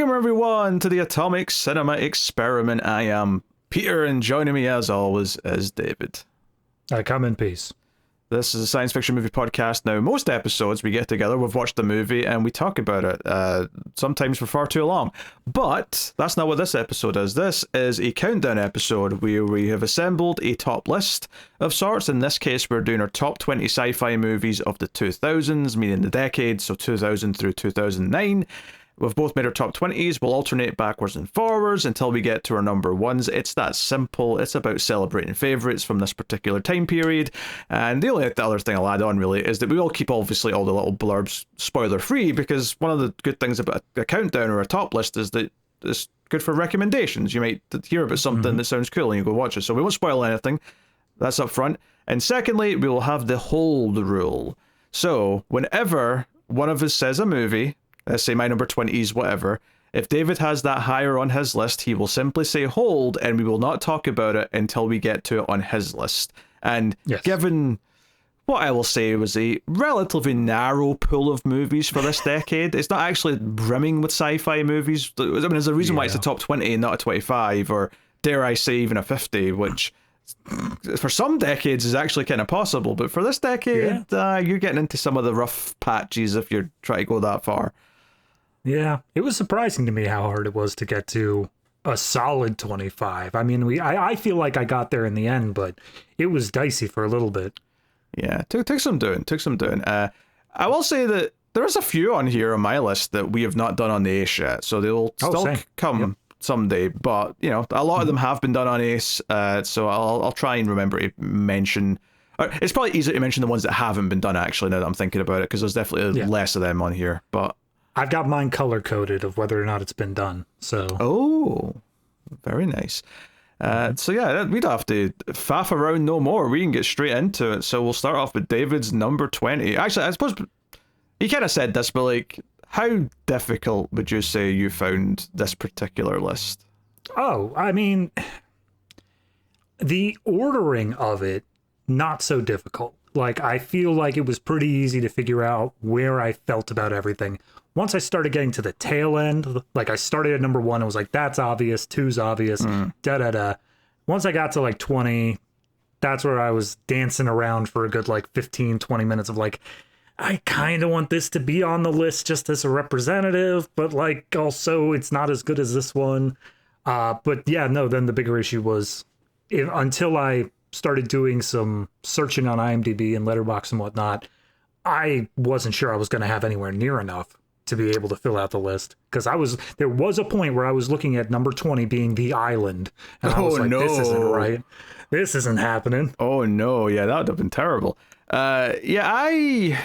Welcome everyone to the Atomic Cinema Experiment. I am Peter, and joining me as always is David. I come in peace. This is a science fiction movie podcast. Now, most episodes we get together, we've watched the movie and we talk about it, sometimes for far too long. But that's not what this episode is. This is a countdown episode where we have assembled a top list of sorts. In this case, we're doing our top 20 sci-fi movies of the 2000s, meaning the decade, so 2000 through 2009. We've both made our top 20s. We'll alternate backwards and forwards until we get to our number ones. It's that simple. It's about celebrating favourites from this particular time period. And the only other thing I'll add on, really, is that we will keep, obviously, all the little blurbs spoiler-free, because one of the good things about a countdown or a top list is that it's good for recommendations. You might hear about something that sounds cool and you go watch it. So we won't spoil anything. That's up front. And secondly, we will have the hold rule. So whenever one of us says a movie, let's say my number 20 is whatever, if David has that higher on his list, he will simply say hold, and we will not talk about it until we get to it on his list. And given what I will say was a relatively narrow pool of movies for this decade, it's not actually brimming with sci-fi movies. I mean, there's a reason why it's a top 20 and not a 25, or dare I say even a 50, which for some decades is actually kind of possible, but for this decade, you're getting into some of the rough patches if you're trying to go that far. Yeah, it was surprising to me how hard it was to get to a solid 25. I mean, I feel like I got there in the end, but it was dicey for a little bit. Yeah, took some doing. I will say that there's a few on here on my list that we have not done on the Ace yet, so they'll still come someday. But you know, a lot of them have been done on Ace, so I'll try and remember to mention. It's probably easier to mention the ones that haven't been done, actually, now that I'm thinking about it, because there's definitely less of them on here. But I've got mine color coded of whether or not it's been done. So very nice. So yeah, we don't have to faff around no more. We can get straight into it. So we'll start off with David's number 20. Actually, I suppose he kind of said this, but like, how difficult would you say you found this particular list? Oh, I mean, the ordering of it, not so difficult. Like, I feel like it was pretty easy to figure out where I felt about everything. Once I started getting to the tail end, like I started at number 1, it was like, that's obvious, 2's obvious, da-da-da. Once I got to like 20, that's where I was dancing around for a good like 15, 20 minutes of like, I kind of want this to be on the list just as a representative, but like also it's not as good as this one. But yeah, no, then the bigger issue was until I started doing some searching on IMDb and Letterboxd and whatnot, I wasn't sure I was going to have anywhere near enough to be able to fill out the list, because there was a point where I was looking at number 20 being The Island, and I was like, this isn't right. This isn't happening. Oh no, yeah, that would have been terrible. The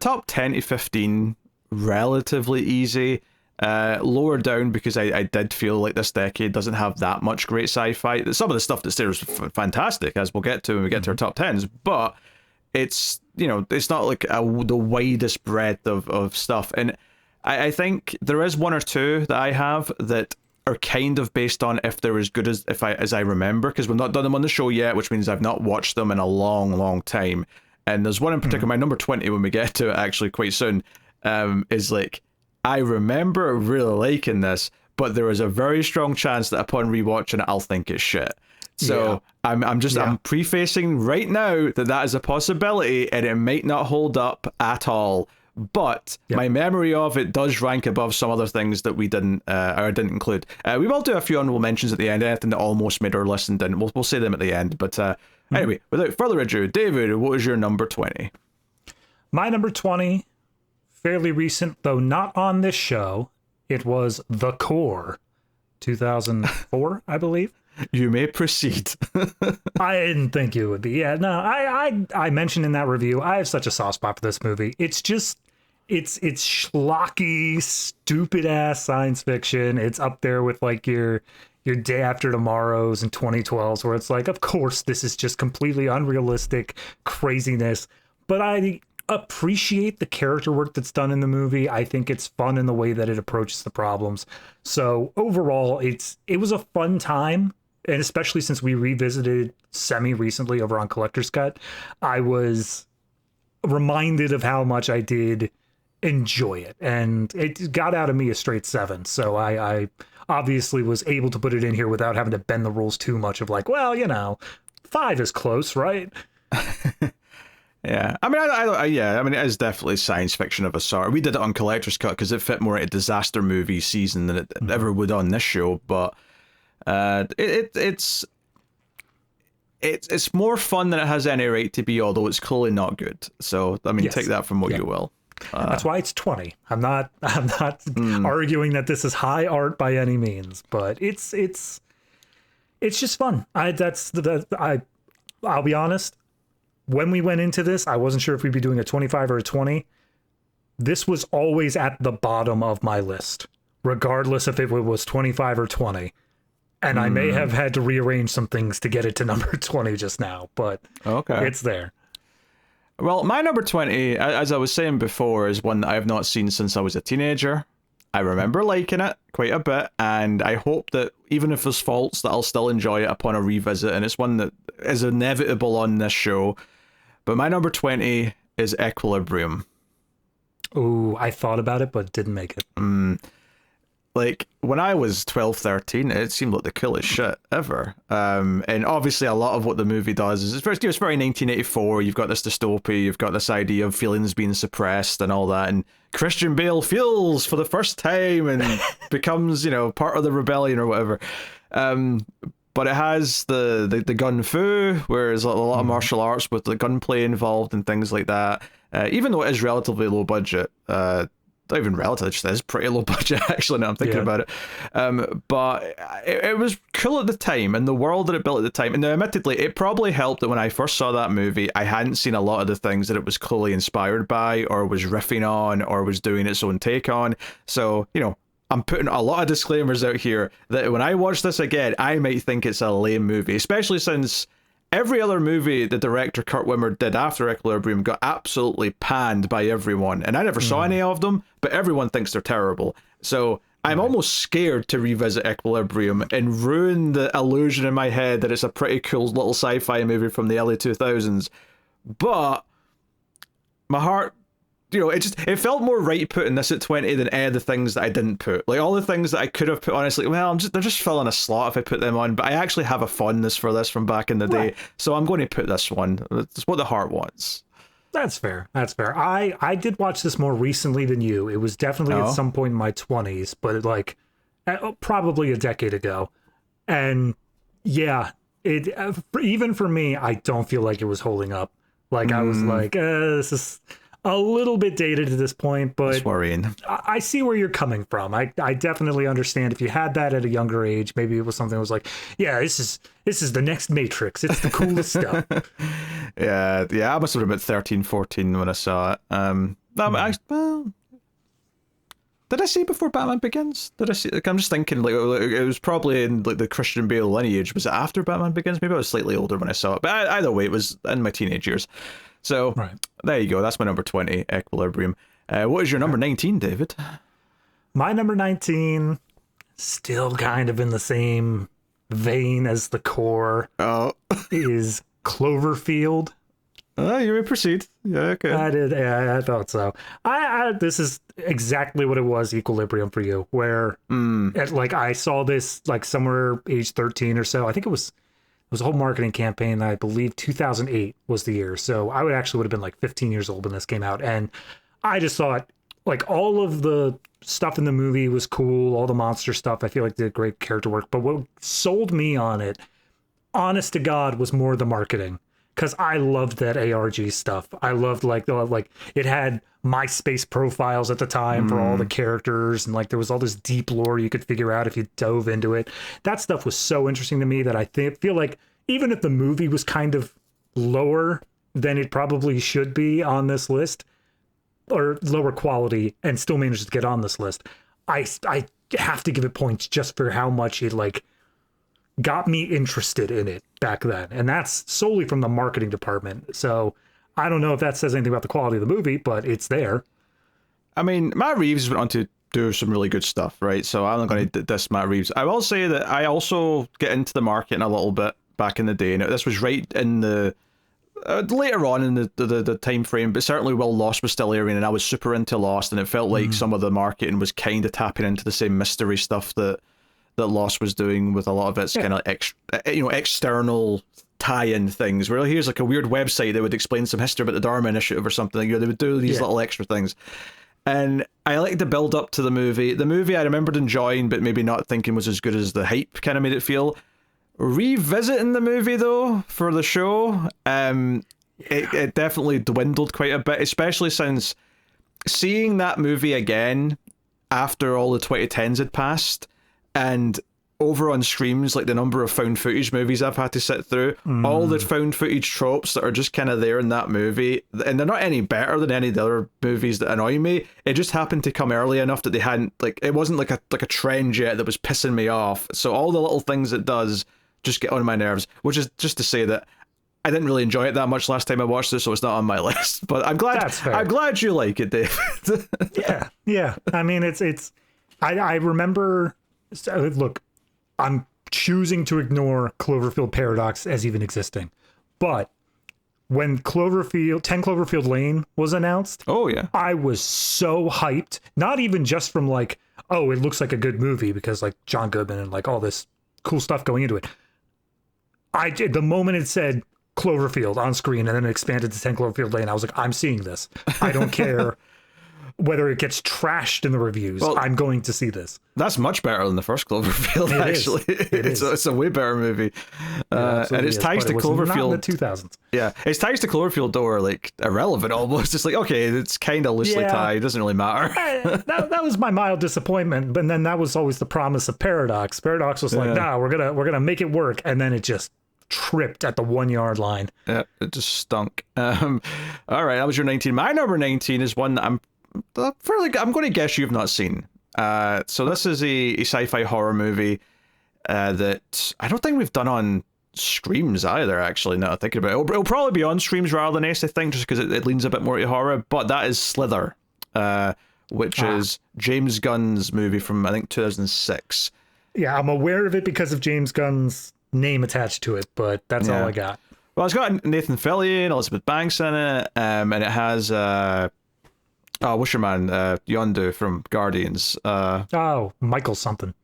top 10 to 15, relatively easy. Lower down because I did feel like this decade doesn't have that much great sci-fi. Some of the stuff that's there is fantastic, as we'll get to when we get to our top 10s, but it's, you know, it's not like the widest breadth of stuff. And I think there is one or two that I have that are kind of based on if they're as good as I remember, because we've not done them on the show yet, which means I've not watched them in a long time. And there's one in particular, my number 20, when we get to it actually quite soon, is like, I remember really liking this, but there is a very strong chance that upon rewatching it, I'll think it's shit. So I'm prefacing right now that is a possibility, and it might not hold up at all. But my memory of it does rank above some other things that we didn't include. We will do a few honorable mentions at the end, anything that almost made our list and didn't. We'll say them at the end. But anyway, without further ado, David, what was your number 20? My number 20, fairly recent, though not on this show. It was The Core, 2004, I believe. You may proceed. I didn't think you would be. Yeah, no, I mentioned in that review, I have such a soft spot for this movie. It's just, it's schlocky, stupid ass science fiction. It's up there with like your Day After Tomorrows and 2012s, where it's like, of course, this is just completely unrealistic craziness. But I appreciate the character work that's done in the movie. I think it's fun in the way that it approaches the problems. So overall, it was a fun time. And especially since we revisited Semi recently over on Collector's Cut, I was reminded of how much I did enjoy it, and it got out of me a straight 7. So I obviously was able to put it in here without having to bend the rules too much of like, well, 5 is close, right? Yeah, I mean, I mean, it is definitely science fiction of a sort. We did it on Collector's Cut because it fit more into disaster movie season than it ever would on this show. But it's more fun than it has any right to be, although it's clearly not good. So I mean, take that from what you will. That's why it's 20. I'm not arguing that this is high art by any means, but it's just fun. I'll be honest. When we went into this, I wasn't sure if we'd be doing a 25 or a 20. This was always at the bottom of my list, regardless if it was 25 or 20. And I may have had to rearrange some things to get it to number 20 just now, but it's there. Well, my number 20, as I was saying before, is one that I have not seen since I was a teenager. I remember liking it quite a bit, and I hope that even if there's faults, that I'll still enjoy it upon a revisit, and it's one that is inevitable on this show. But my number 20 is Equilibrium. Ooh, I thought about it, but didn't make it. Like, when I was 12, 13, it seemed like the coolest shit ever. And obviously a lot of what the movie does is, it's very 1984, you've got this dystopia, you've got this idea of feelings being suppressed and all that, and Christian Bale feels for the first time and becomes, part of the rebellion or whatever. But it has the gun fu, where there's a lot of martial arts with the gunplay involved and things like that. Even though it is relatively low budget, not even relative, it just is pretty low budget actually now I'm thinking about it. But it was cool at the time, and the world that it built at the time. And now, admittedly, it probably helped that when I first saw that movie, I hadn't seen a lot of the things that it was clearly inspired by, or was riffing on, or was doing its own take on. So, I'm putting a lot of disclaimers out here that when I watch this again, I might think it's a lame movie, especially since every other movie the director Kurt Wimmer did after Equilibrium got absolutely panned by everyone. And I never saw any of them, but everyone thinks they're terrible. So I'm almost scared to revisit Equilibrium and ruin the illusion in my head that it's a pretty cool little sci-fi movie from the early 2000s. But my heart... it felt more right putting this at 20 than any of the things that I didn't put. Like, all the things that I could have put, honestly, they're just filling a slot if I put them on, but I actually have a fondness for this from back in the day, so I'm going to put this one. It's what the heart wants. That's fair. I did watch this more recently than you. It was definitely at some point in my 20s, but probably a decade ago. And yeah, even for me, I don't feel like it was holding up. Like, I was like, this is a little bit dated at this point, but it's worrying. I see where you're coming from. I definitely understand if you had that at a younger age, maybe it was something that was like, yeah, this is the next Matrix. It's the coolest stuff. Yeah, I must have been about 13, 14 when I saw it. Did I see before Batman Begins? Did I see? Like, I'm just thinking, like, it was probably in like the Christian Bale lineage. Was it after Batman Begins? Maybe I was slightly older when I saw it, but either way, it was in my teenage years. So there you go. That's my number 20, Equilibrium. What is your number 19, David? My number 19, still kind of in the same vein as the core, is Cloverfield. You may proceed. Yeah, okay. I did. Yeah, I thought so. This is exactly what it was, Equilibrium, for you, where I saw this like somewhere age 13 or so. I think it was a whole marketing campaign. I believe 2008 was the year. So I would have been like 15 years old when this came out. And I just thought like all of the stuff in the movie was cool. All the monster stuff, I feel like did great character work. But what sold me on it, honest to God, was more the marketing. Because I loved that ARG stuff. I loved like it had MySpace profiles at the time for all the characters, and like there was all this deep lore you could figure out if you dove into it. That stuff was so interesting to me that I feel like even if the movie was kind of lower than it probably should be on this list, or lower quality, and still managed to get on this list, I have to give it points just for how much it like got me interested in it back then. And that's solely from the marketing department. So I don't know if that says anything about the quality of the movie, but it's there. I mean, Matt Reeves went on to do some really good stuff, right? So I'm not going to diss Matt Reeves. I will say that I also get into the marketing a little bit back in the day. Now, this was right in the later on in the time frame, but certainly while Lost was still airing, and I was super into Lost, and it felt like some of the marketing was kind of tapping into the same mystery stuff that Lost was doing with a lot of its kind of external tie-in things. Where here's like a weird website that would explain some history about the Dharma Initiative or something. They would do these little extra things. And I like the build up to the movie. The movie I remembered enjoying, but maybe not thinking was as good as the hype kind of made it feel. Revisiting the movie though for the show, it definitely dwindled quite a bit, especially since seeing that movie again after all the 2010s had passed, and over on streams, like the number of found footage movies I've had to sit through, all the found footage tropes that are just kind of there in that movie, and they're not any better than any of the other movies that annoy me. It just happened to come early enough that they hadn't, like, it wasn't like a trend yet that was pissing me off. So all the little things it does just get on my nerves, which is just to say that I didn't really enjoy it that much last time I watched this, so it's not on my list. But I'm glad. That's fair. I'm glad you like it, Dave. Yeah. I mean, I remember. So, look, I'm choosing to ignore Cloverfield Paradox as even existing, but when 10 Cloverfield Lane was announced, Oh yeah, I was so hyped. Not even just from like, oh, it looks like a good movie because like John Goodman and like all this cool stuff going into it. The moment it said Cloverfield on screen and then it expanded to 10 Cloverfield Lane, I was like, I'm seeing this. I don't care whether it gets trashed in the reviews. Well, I'm going to see this. that's much better than the first Cloverfield. Actually, it's a way better movie, and its ties to Cloverfield. Not in the 2000s. Yeah, its ties to Cloverfield though are like irrelevant almost. It's like, okay, it's kind of loosely tied. It doesn't really matter. that was my mild disappointment, but then that was always the promise of Paradox. Paradox was like, nah, we're gonna make it work, and then it just tripped at the 1 yard line. Yeah, it just stunk. All right, that was your 19. My number 19 is one that I'm going to guess you've not seen. So this is a sci-fi horror movie that I don't think we've done on Screams either, actually, now that I'm thinking about it. It'll probably be on Screams rather than Ace, I think, just because it leans a bit more to horror, but that is Slither, which is James Gunn's movie from, I think, 2006. Yeah, I'm aware of it because of James Gunn's name attached to it, but that's all I got. Well, it's got Nathan Fillion, Elizabeth Banks in it, and it has... what's your man? Yondu from Guardians. Michael something.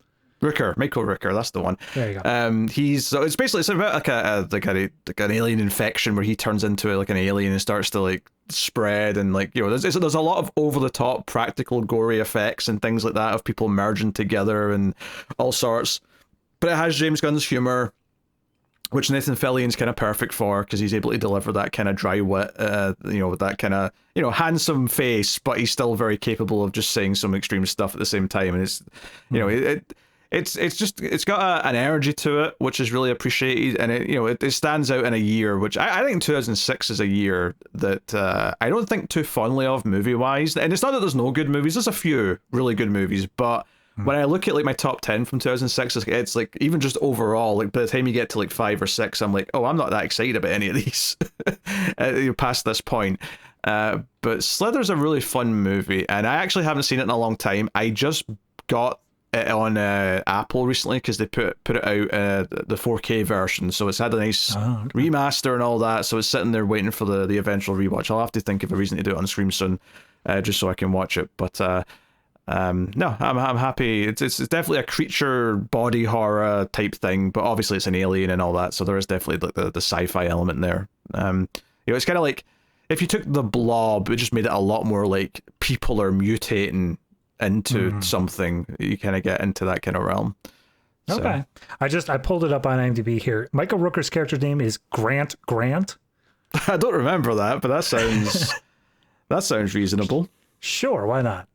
Michael Rooker, that's the one. There you go. It's about like an alien infection where he turns into like an alien and starts to like spread, and like, you know, there's a lot of over the top practical gory effects and things like that of people merging together and all sorts. But it has James Gunn's humor, which Nathan Fillion's kind of perfect for, because he's able to deliver that kind of dry wit, with that kind of, handsome face, but he's still very capable of just saying some extreme stuff at the same time. And it's got an energy to it, which is really appreciated, and it stands out in a year, which I think 2006 is a year that I don't think too fondly of movie wise. And it's not that there's no good movies; there's a few really good movies, but when I look at like my top 10 from 2006, it's like, even just overall, like by the time you get to like 5 or 6, I'm like, oh, I'm not that excited about any of these past this point. But Slither's a really fun movie, and I actually haven't seen it in a long time. I just got it on Apple recently because they put it out the 4K version, so it's had a nice remaster and all that. So it's sitting there waiting for the eventual rewatch. I'll have to think of a reason to do it on Scream soon, just so I can watch it. But no, I'm happy. It's definitely a creature body horror type thing, but obviously it's an alien and all that, so there is definitely the sci-fi element there. It's kind of like if you took The Blob, it just made it a lot more like people are mutating into something. You kind of get into that kind of realm. So. Okay, I pulled it up on IMDb here. Michael Rooker's character's name is Grant. I don't remember that, but that sounds reasonable. Sure, why not?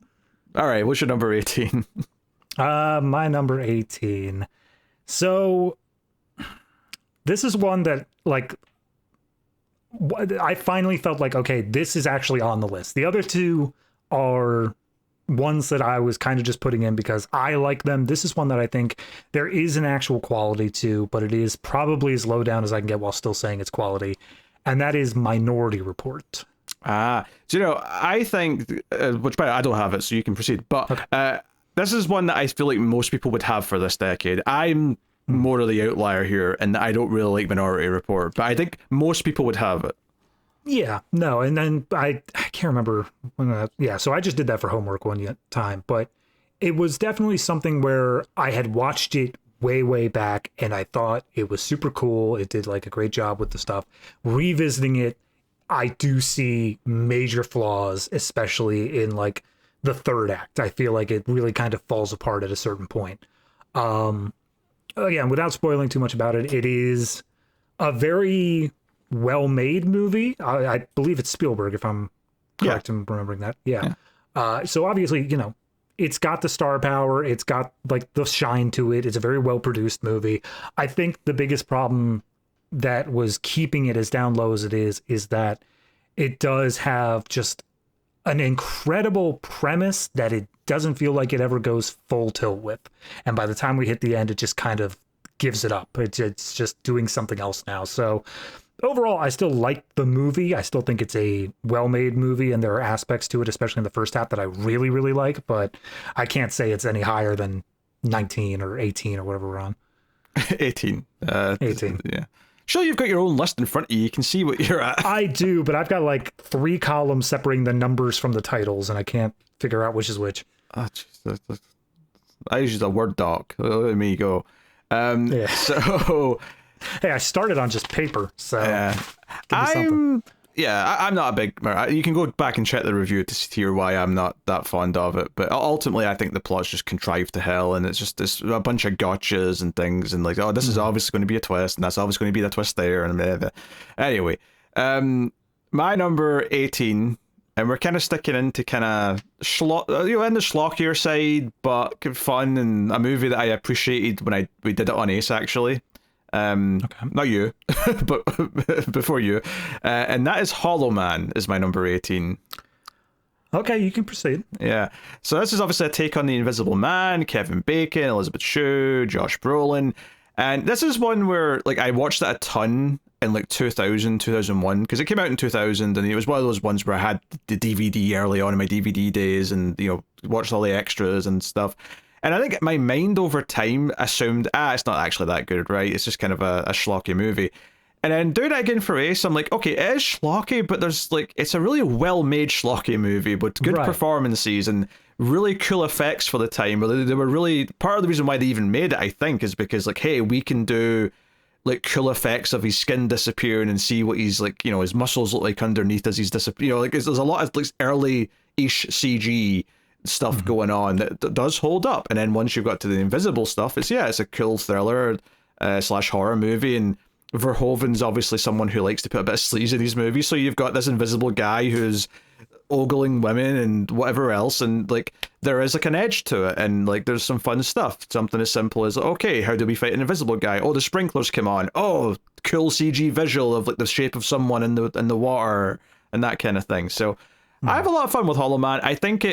All right, what's your number 18? My number 18. So this is one that, like, I finally felt like, okay, this is actually on the list. The other two are ones that I was kind of just putting in because I like them. This is one that I think there is an actual quality to, but it is probably as low down as I can get while still saying it's quality. And that is Minority Report. So, I think, which by the way, I don't have it, so you can proceed, but okay. This is one that I feel like most people would have for this decade. I'm more of the outlier here, and I don't really like Minority Report, but I think most people would have it. Yeah, no, and then I can't remember when yeah, so I just did that for homework one time, but it was definitely something where I had watched it way back and I thought it was super cool. It did like a great job with the stuff. Revisiting it, I do see major flaws, especially in like the third act. I feel like it really kind of falls apart at a certain point. Again, without spoiling too much about it, it is a very well-made movie. I believe it's Spielberg, if I'm correct in remembering that. Yeah. So obviously, you know, it's got the star power. It's got like the shine to it. It's a very well-produced movie. I think the biggest problem that was keeping it as down low as it is that it does have just an incredible premise that it doesn't feel like it ever goes full tilt with. And by the time we hit the end, it just kind of gives it up. It's just doing something else now. So overall, I still like the movie. I still think it's a well-made movie, and there are aspects to it, especially in the first half, that I really like, but I can't say it's any higher than 19 or 18 or whatever we're on. 18. 18. Yeah. Sure, you've got your own list in front of you. You can see what you're at. I do, but I've got like 3 columns separating the numbers from the titles, and I can't figure out which is which. Oh, I use a Word doc. Let me go. Yeah. So... Hey, I started on just paper, so I'm not a big... You can go back and check the review to hear why I'm not that fond of it, but ultimately I think the plot's just contrived to hell, and it's just a bunch of gotchas and things, and like, oh, this is obviously going to be a twist, and that's obviously going to be the twist there, and blah, blah. Anyway, my number 18, and we're kind of sticking into kind of in the schlockier side, but fun, and a movie that I appreciated when we did it on Ace, actually. Not you, but before you, and that is Hollow Man is my number 18. Okay, you can proceed. Yeah, so this is obviously a take on The Invisible Man, Kevin Bacon, Elizabeth Shue, Josh Brolin, and this is one where like I watched it a ton in like 2000, 2001, because it came out in 2000, and it was one of those ones where I had the DVD early on in my DVD days, and you know, watched all the extras and stuff. And I think my mind over time assumed, it's not actually that good, right? It's just kind of a schlocky movie. And then doing it again for Ace, I'm like, okay, it is schlocky, but there's like, it's a really well-made schlocky movie with good performances and really cool effects for the time. They were really, part of the reason why they even made it, I think, is because like, hey, we can do like cool effects of his skin disappearing and see what he's like, you know, his muscles look like underneath as he's disappearing. You know, like there's a lot of like early-ish CG stuff going on that does hold up, and then once you've got to the invisible stuff, it's a cool thriller slash horror movie, and Verhoeven's obviously someone who likes to put a bit of sleaze in these movies, so you've got this invisible guy who's ogling women and whatever else, and like there is like an edge to it, and like there's some fun stuff, something as simple as, okay, how do we fight an invisible guy? Oh, the sprinklers come on. Oh, cool CG visual of like the shape of someone in the water and that kind of thing. So I have a lot of fun with Hollow Man. I think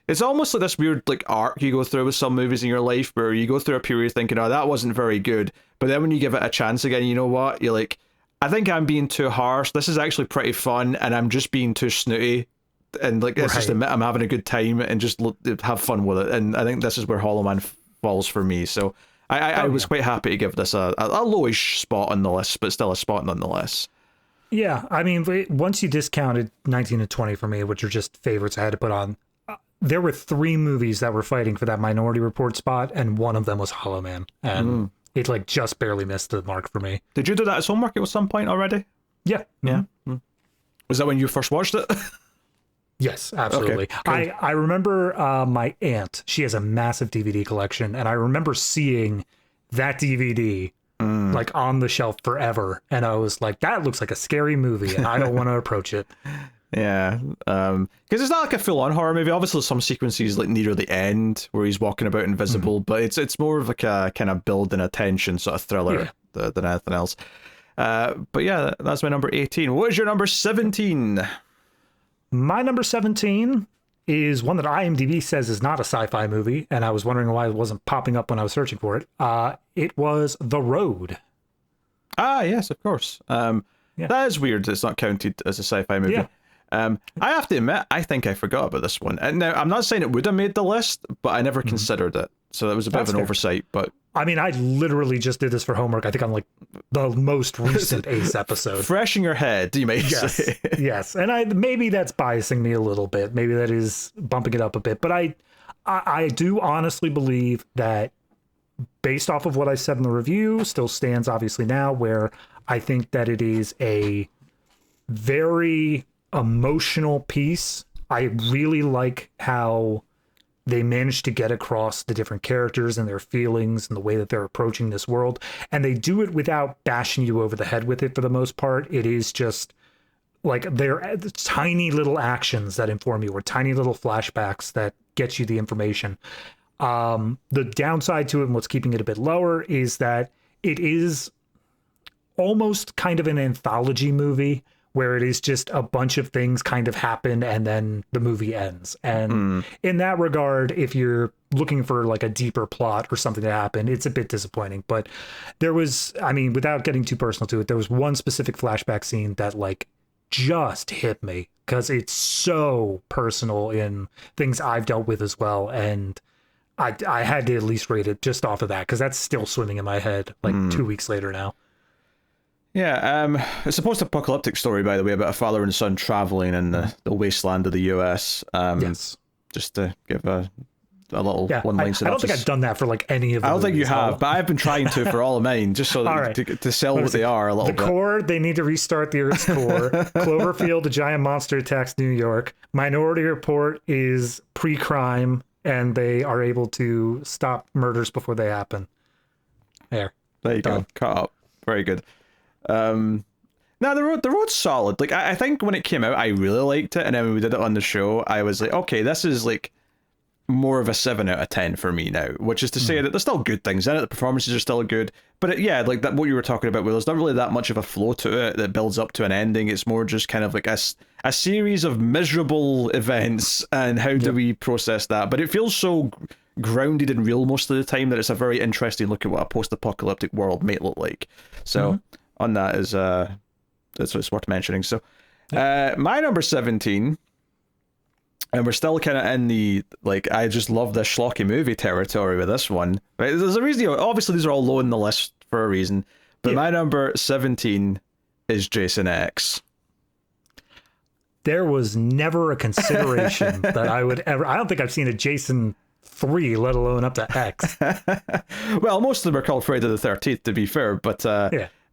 it's almost like this weird like arc you go through with some movies in your life where you go through a period thinking, oh, that wasn't very good. But then when you give it a chance again, you know what? You're like, I think I'm being too harsh. This is actually pretty fun, and I'm just being too snooty. And like, let's just admit I'm having a good time and just have fun with it. And I think this is where Hollow Man falls for me. So I was quite happy to give this a lowish spot on the list, but still a spot nonetheless. Yeah, I mean, once you discounted 19 and 20 for me, which are just favorites I had to put on, there were 3 movies that were fighting for that Minority Report spot, and one of them was Hollow Man, and it like just barely missed the mark for me. Did you do that as homework at some point already? Yeah. Yeah. Was that when you first watched it? Yes, absolutely. Okay, I remember my aunt, she has a massive DVD collection, and I remember seeing that DVD like on the shelf forever, and I was like, that looks like a scary movie, and I don't want to approach it. Yeah, because it's not like a full-on horror movie. Obviously, there's some sequences like near the end where he's walking about invisible, but it's more of like a kind of building a tension sort of thriller than anything else. But yeah, that's my number 18. What is your number 17? My number 17 is one that IMDb says is not a sci-fi movie, and I was wondering why it wasn't popping up when I was searching for it. It was The Road. Ah, yes, of course. That is weird. It's not counted as a sci-fi movie. Yeah. I have to admit, I think I forgot about this one. And now, I'm not saying it would have made the list, but I never considered it. So that was a bit of an oversight. But I mean, I literally just did this for homework. I think on like the most recent Ace episode. Fresh in your head, you may say. Yes. And maybe that's biasing me a little bit. Maybe that is bumping it up a bit. But I do honestly believe that, based off of what I said in the review, still stands obviously now, where I think that it is a very emotional piece. I really like how they managed to get across the different characters and their feelings and the way that they're approaching this world. And they do it without bashing you over the head with it for the most part. It is just like they're tiny little actions that inform you, or tiny little flashbacks that get you the information. The downside to it, and what's keeping it a bit lower, is that it is almost kind of an anthology movie, where it is just a bunch of things kind of happen and then the movie ends. And in that regard, if you're looking for like a deeper plot or something to happen, it's a bit disappointing. But there was, I mean, without getting too personal to it, there was one specific flashback scene that like just hit me, because it's so personal in things I've dealt with as well. And I had to at least rate it just off of that, because that's still swimming in my head like 2 weeks later now. Yeah, it's a post-apocalyptic story, by the way, about a father and son traveling in the wasteland of the US. Yes. Just to give a little one-line synopsis. I don't think I've done that for like any of them. I don't think you have, but I've been trying to for all of mine, just so that right. to sell what they are a little bit. The core, they need to restart the Earth's core. Cloverfield, a giant monster attacks New York. Minority Report is pre-crime, and they are able to stop murders before they happen. There you go. Cut up. Very good. Now the road's solid. Like I think when it came out, I really liked it, and then when we did it on the show, I was like, okay, this is like more of a 7 out of 10 for me now. Which is to say that there's still good things in it. The performances are still good, but like that, what you were talking about, where there's not really that much of a flow to it that builds up to an ending. It's more just kind of like a series of miserable events, and how do we process that? But it feels so grounded and real most of the time that it's a very interesting look at what a post-apocalyptic world might look like. So. On that is it's worth mentioning. So my number 17, and we're still kind of in the like I just love this schlocky movie territory with this one. Right? There's a reason, obviously these are all low in the list for a reason, but my number 17 is Jason X. There was never a consideration that I would ever. I don't think I've seen a Jason 3, let alone up to X. Well, most of them are called Friday the 13th, to be fair, but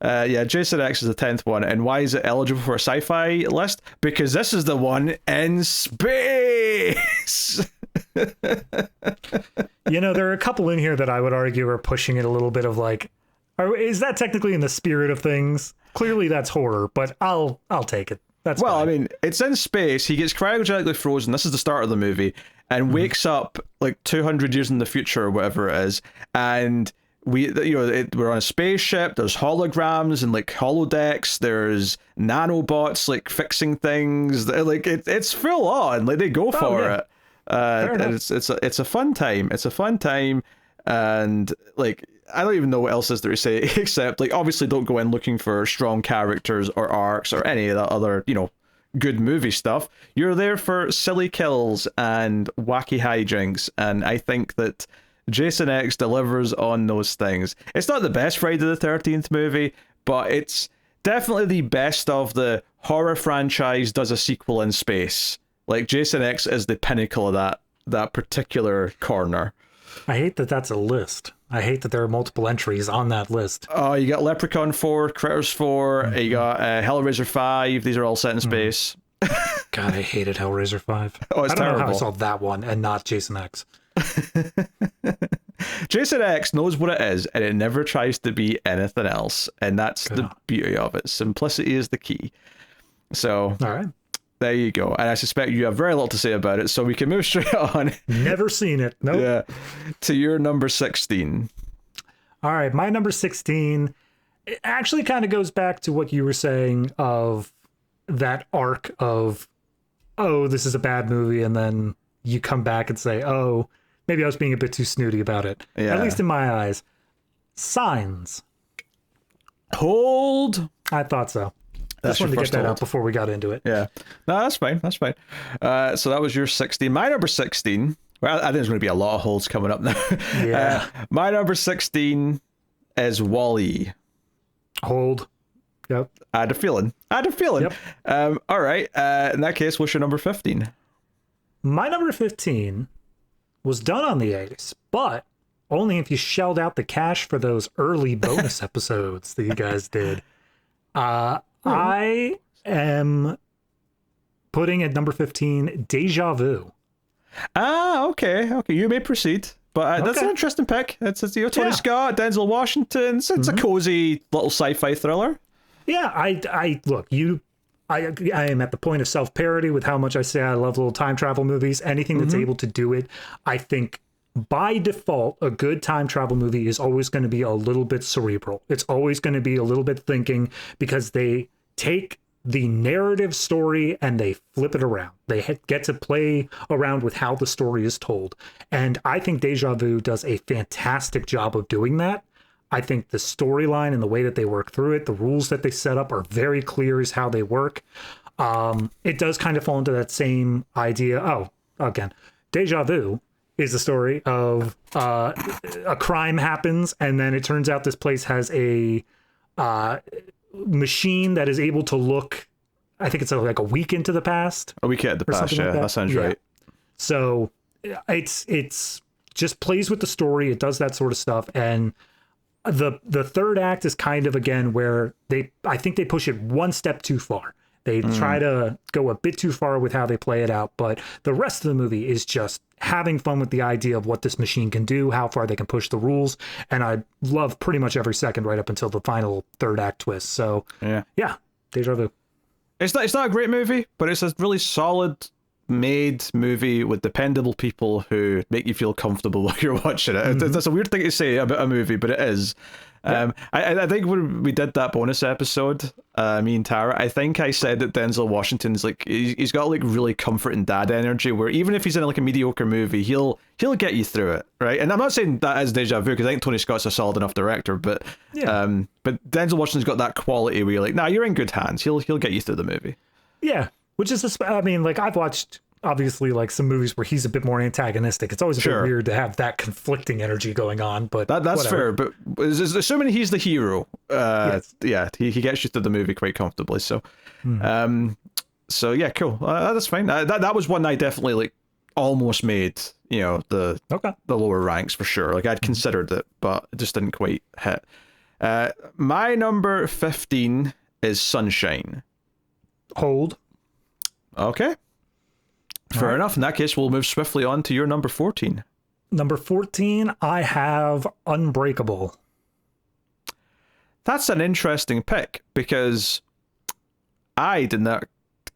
Jason X is the 10th one. And why is it eligible for a sci-fi list? Because this is the one in space. You know, there are a couple in here that I would argue are pushing it a little bit of like, is that technically in the spirit of things? Clearly that's horror, but I'll take it. That's fine. I mean, it's in space. He gets cryogenically frozen. This is the start of the movie, and wakes up like 200 years in the future or whatever it is, and we're on a spaceship. There's holograms and like holodecks. There's nanobots like fixing things. Like it's full on. Like they go for it. And it's a fun time. It's a fun time, and like I don't even know what else is there to say except like obviously don't go in looking for strong characters or arcs or any of that other good movie stuff. You're there for silly kills and wacky hijinks, and I think that Jason X delivers on those things. It's not the best Friday the 13th movie, but it's definitely the best of the horror franchise does a sequel in space. Like Jason X is the pinnacle of that particular corner. I hate that that's a list. I hate that there are multiple entries on that list. Oh, you got Leprechaun 4, Critters 4, you got Hellraiser 5. These are all set in space. God, I hated Hellraiser 5. Oh, it's terrible. I don't know how I saw that one and not Jason X. Jason X knows what it is, and it never tries to be anything else, and that's the beauty of it. Simplicity is the key. So, all right, there you go. And I suspect you have very little to say about it, so we can move straight on. Never seen it. Nope. Yeah, to your number 16. All right, my number 16 it actually kind of goes back to what you were saying of that arc of, oh, this is a bad movie, and then you come back and say, oh, maybe I was being a bit too snooty about it. Yeah. At least in my eyes. Signs. Hold. I thought so. Just wanted to get that out before we got into it. Yeah. No, that's fine. That's fine. So that was your 16. My number 16 Well, I think there's going to be a lot of holes coming up now. Yeah. My number 16 is Wall-E. Hold. Yep. I had a feeling. Yep. All right. In that case, what's your number 15? My number 15 was done on the Ace, but only if you shelled out the cash for those early bonus episodes that you guys did. I am putting at number 15 Deja Vu. Okay. You may proceed. But that's an interesting pick. It's Tony Scott, Denzel Washington. It's a cozy little sci-fi thriller. Yeah, I look, I am at the point of self-parody with how much I say I love little time travel movies. Anything that's able to do it, I think by default, a good time travel movie is always going to be a little bit cerebral. It's always going to be a little bit thinking, because they take the narrative story and they flip it around. They get to play around with how the story is told. And I think Deja Vu does a fantastic job of doing that. I think the storyline and the way that they work through it, the rules that they set up are very clear as how they work. It does kind of fall into that same idea. Oh, again, Deja Vu is the story of a crime happens, and then it turns out this place has a machine that is able to look, I think it's like a week into the past. A week into the past, yeah, that sounds right. So it's just plays with the story. It does that sort of stuff. And the third act is kind of, again, where I think they push it one step too far. They try to go a bit too far with how they play it out, but the rest of the movie is just having fun with the idea of what this machine can do, how far they can push the rules, and I love pretty much every second right up until the final third act twist. So yeah, Deja Vu. It's not a great movie, but it's a really solid made movie with dependable people who make you feel comfortable while you're watching it. That's a weird thing to say about a movie, but it is. I think when we did that bonus episode, me and Tara, I think I said that Denzel Washington's like, he's got like really comforting dad energy, where even if he's in like a mediocre movie, he'll get you through it, right? And I'm not saying that as Deja Vu, because I think Tony Scott's a solid enough director, but Denzel Washington's got that quality where you're like, nah, you're in good hands. He'll get you through the movie. Yeah, which is, I mean, like, I've watched obviously like some movies where he's a bit more antagonistic. It's always a bit weird to have that conflicting energy going on, but that's whatever. Fair. But assuming he's the hero, he gets you through the movie quite comfortably. So, so yeah, cool. That's fine. That was one I definitely like almost made. You know, the lower ranks for sure. Like I'd considered it, but it just didn't quite hit. My number 15 is Sunshine. Hold. Okay. Fair enough. In that case, we'll move swiftly on to your number 14. Number 14, I have Unbreakable. That's an interesting pick, because I did not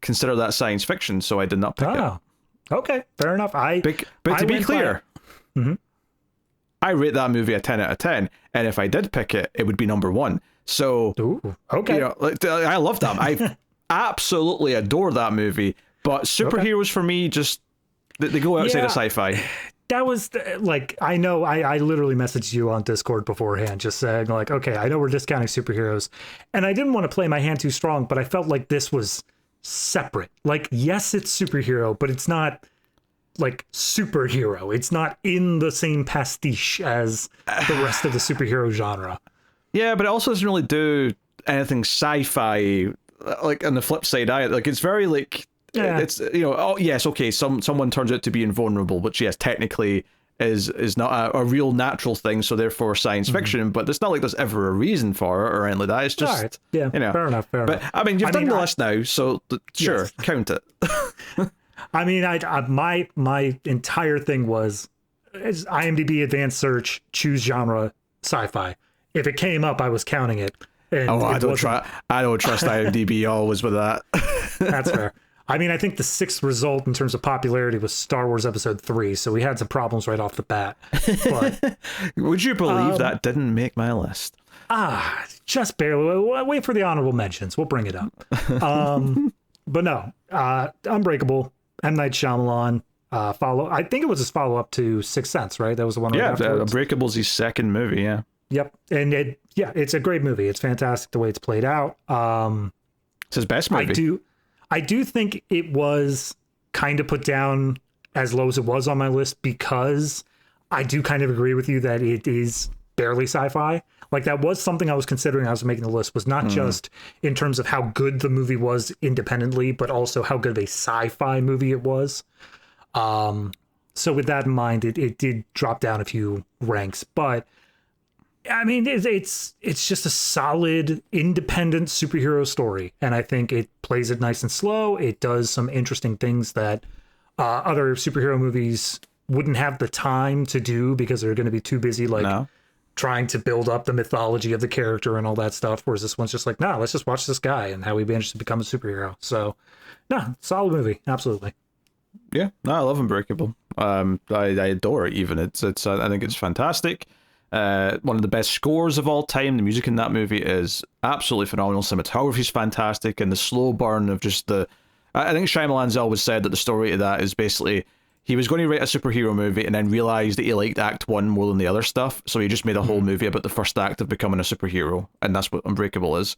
consider that science fiction, so I did not pick it. Okay, fair enough. But to be clear, I rate that movie a 10 out of 10, and if I did pick it, it would be number 1. So, okay. You know, I love that. I absolutely adore that movie. But superheroes for me, just they go outside of sci-fi. That was like, I know I literally messaged you on Discord beforehand, just saying like, okay, I know we're discounting superheroes, and I didn't want to play my hand too strong, but I felt like this was separate. Like, yes, it's superhero, but it's not like superhero. It's not in the same pastiche as the rest of the superhero genre. Yeah, but it also doesn't really do anything sci-fi. Like on the flip side, like it's very like. Yeah. It's, you know, oh yes, okay, someone turns out to be invulnerable, which yes, technically is not a real natural thing, so therefore science fiction, but it's not like there's ever a reason for it or anything like that. It's just, you know. Fair enough. But I mean, you've done the list now, so sure, count it. I mean, my entire thing was IMDb advanced search, choose genre, sci-fi. If it came up, I was counting it. And I don't trust IMDb always with that. That's fair. I mean, I think the sixth result in terms of popularity was Star Wars Episode 3, so we had some problems right off the bat. But, would you believe that didn't make my list? Just barely. Wait for the honorable mentions. We'll bring it up. But no, Unbreakable, M. Night Shyamalan, I think it was his follow-up to Sixth Sense, right? That was the one right afterwards. Unbreakable's his second movie, yeah. Yep, and it's a great movie. It's fantastic the way it's played out. It's his best movie. I do think it was kind of put down as low as it was on my list because I do kind of agree with you that it is barely sci-fi. Like that was something I was considering as I was making the list, was not just in terms of how good the movie was independently, but also how good of a sci-fi movie it was. So with that in mind, it did drop down a few ranks, but I mean, it's just a solid independent superhero story. And I think it plays it nice and slow. It does some interesting things that other superhero movies wouldn't have the time to do because they're going to be too busy, like trying to build up the mythology of the character and all that stuff. Whereas this one's just like, no, let's just watch this guy and how he managed to become a superhero. So, no, solid movie. Absolutely. Yeah, no, I love Unbreakable. I adore it. Even it's I think it's fantastic. One of the best scores of all time. The music in that movie is absolutely phenomenal. Cinematography is fantastic, and the slow burn of just the. I think Shyamalan's always said that the story of that is basically he was going to write a superhero movie and then realized that he liked Act 1 more than the other stuff, so he just made a whole movie about the first act of becoming a superhero, and that's what Unbreakable is.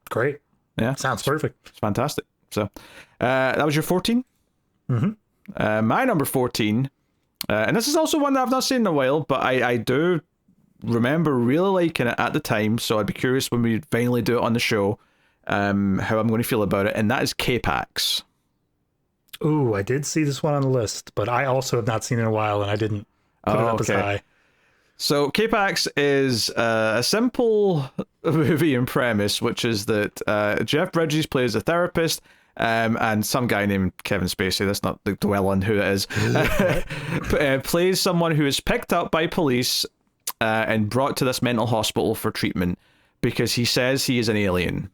Great. Yeah, sounds perfect. It's fantastic. So that was your 14. My number 14. And this is also one that I've not seen in a while, but I do remember really liking it at the time, so I'd be curious when we finally do it on the show, how I'm going to feel about it, and that is K-Pax. Ooh, I did see this one on the list, but I also have not seen it in a while, and I didn't put it up as high. So K-Pax is a simple movie in premise, which is that Jeff Bridges plays a therapist, and some guy named Kevin Spacey, let's not dwell on who it is, plays someone who is picked up by police and brought to this mental hospital for treatment because he says he is an alien.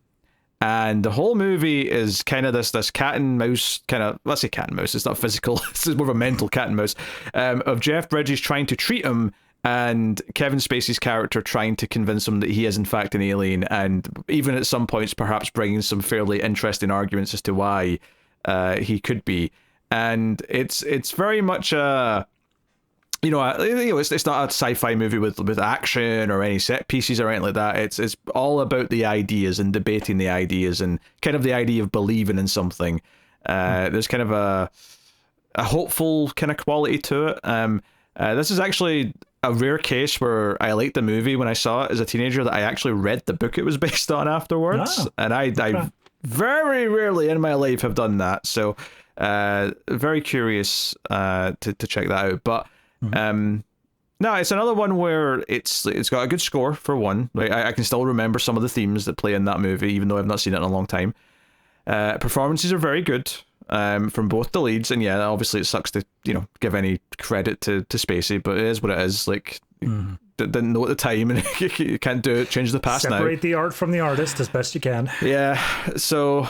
And the whole movie is kind of this cat and mouse kind of, let's say cat and mouse, it's not physical, it's more of a mental cat and mouse, of Jeff Bridges trying to treat him and Kevin Spacey's character trying to convince him that he is in fact an alien, and even at some points perhaps bringing some fairly interesting arguments as to why he could be. And it's very much a, it's not a sci-fi movie with action or any set pieces or anything like that. It's all about the ideas and debating the ideas and kind of the idea of believing in something. There's kind of a hopeful kind of quality to it. This is actually a rare case where I liked the movie when I saw it as a teenager, that I actually read the book it was based on afterwards. Oh, and I very rarely in my life have done that. So very curious to check that out. But no, it's another one where it's got a good score for one. Like I can still remember some of the themes that play in that movie, even though I've not seen it in a long time. Performances are very good. From both the leads, and yeah, obviously it sucks to give any credit to Spacey, but it is what it is. Like didn't know at the time, and you can't do it. Change the past now. Separate the art from the artist as best you can. Yeah, so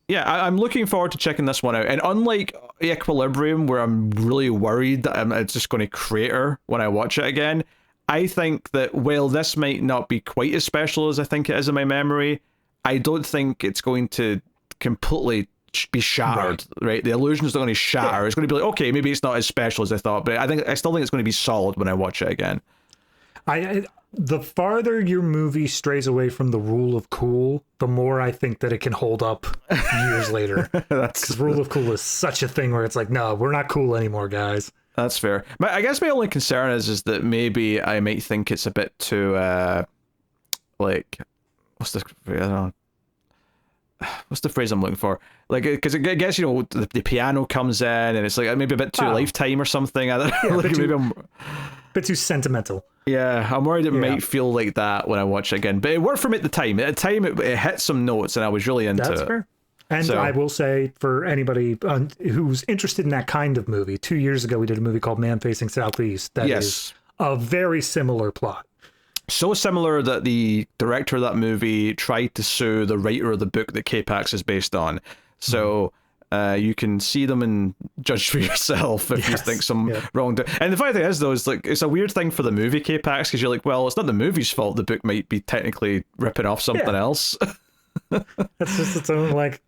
yeah, I'm looking forward to checking this one out. And unlike Equilibrium, where I'm really worried that it's just going to crater when I watch it again, I think that while this might not be quite as special as I think it is in my memory, I don't think it's going to completely be shattered, right? The illusion is not going to shatter. Yeah. It's going to be like, okay, maybe it's not as special as I thought, but I still think it's going to be solid when I watch it again. The farther your movie strays away from the rule of cool, the more I think that it can hold up years later. Because rule of cool is such a thing where it's like, no, we're not cool anymore, guys. That's fair. I guess my only concern is that maybe I might think it's a bit too like, what's the phrase I'm looking for? Like, because I guess the piano comes in and it's like maybe a bit too Lifetime or something. I don't know. Yeah, like a bit too sentimental. Yeah, I'm worried it might feel like that when I watch it again. But it worked for me at the time. At the time, it hit some notes and I was really into it. That's fair. And I will say, for anybody who's interested in that kind of movie, 2 years ago we did a movie called Man Facing Southeast. That is a very similar plot. So similar that the director of that movie tried to sue the writer of the book that K-Pax is based on. So you can see them and judge for yourself if you think some wrong. And the funny thing is, though, is like it's a weird thing for the movie K-Pax, because you're like, well, it's not the movie's fault. The book might be technically ripping off something else. It's just its own, like,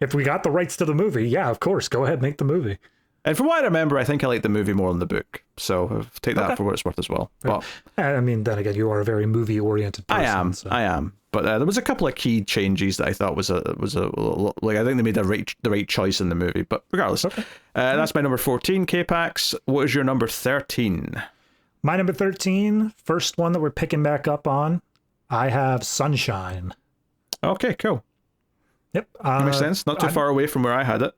if we got the rights to the movie, of course, go ahead, make the movie. And from what I remember, I think I like the movie more than the book. So take that for what it's worth as well. But I mean, then again, you are a very movie-oriented person. I am. But there was a couple of key changes that I thought was like, I think they made the right choice in the movie. But regardless, that's my number 14. K-Pax, what is your number 13? My number 13, first one that we're picking back up on, I have Sunshine. Okay, cool. Yep. Makes sense. Not too far away from where I had it.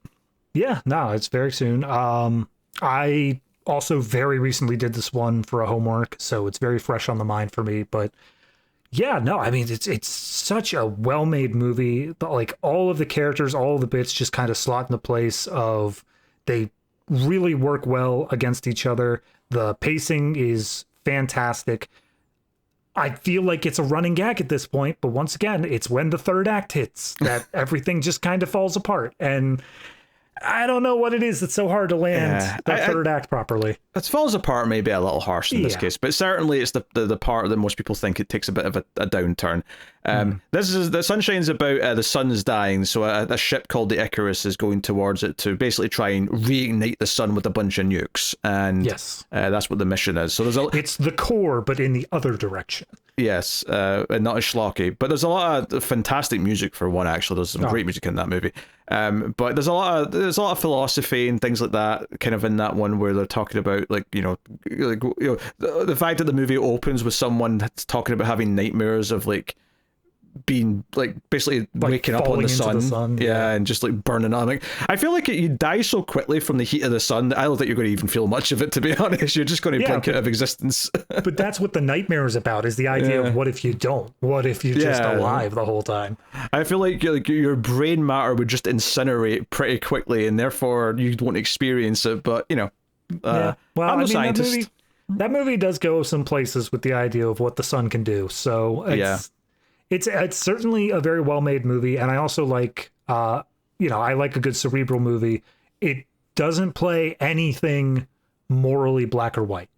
Yeah, no, it's very soon. I also very recently did this one for a homework, so it's very fresh on the mind for me. But yeah, no, I mean, it's such a well-made movie. Like, all of the characters, all of the bits just kind of slot into place of they really work well against each other. The pacing is fantastic. I feel like it's a running gag at this point, but once again, it's when the third act hits that everything just kind of falls apart. And I don't know what it is that's so hard to land that third act properly. It falls apart maybe a little harsh in this case, but certainly it's the part that most people think it takes a bit of a downturn. This is the Sunshine's about the sun's dying, so a ship called the Icarus is going towards it to basically try and reignite the sun with a bunch of nukes, and that's what the mission is. So it's the core, but in the other direction. Yes, and not as schlocky, but there's a lot of fantastic music for one. Actually, there's some great music in that movie. But there's a lot of philosophy and things like that, kind of in that one where they're talking about the fact that the movie opens with someone talking about having nightmares of like being like basically waking up on the sun, and just like burning on. Like, I feel like you die so quickly from the heat of the sun that I don't think you're going to even feel much of it, to be honest. You're just going to blink out of existence. But that's what the nightmare is about, is the idea of what if you don't? What if you're just alive the whole time? I feel like your brain matter would just incinerate pretty quickly, and therefore you won't experience it. But well, I'm a scientist. That movie does go some places with the idea of what the sun can do. So it's certainly a very well-made movie, and I also like, I like a good cerebral movie. It doesn't play anything morally black or white.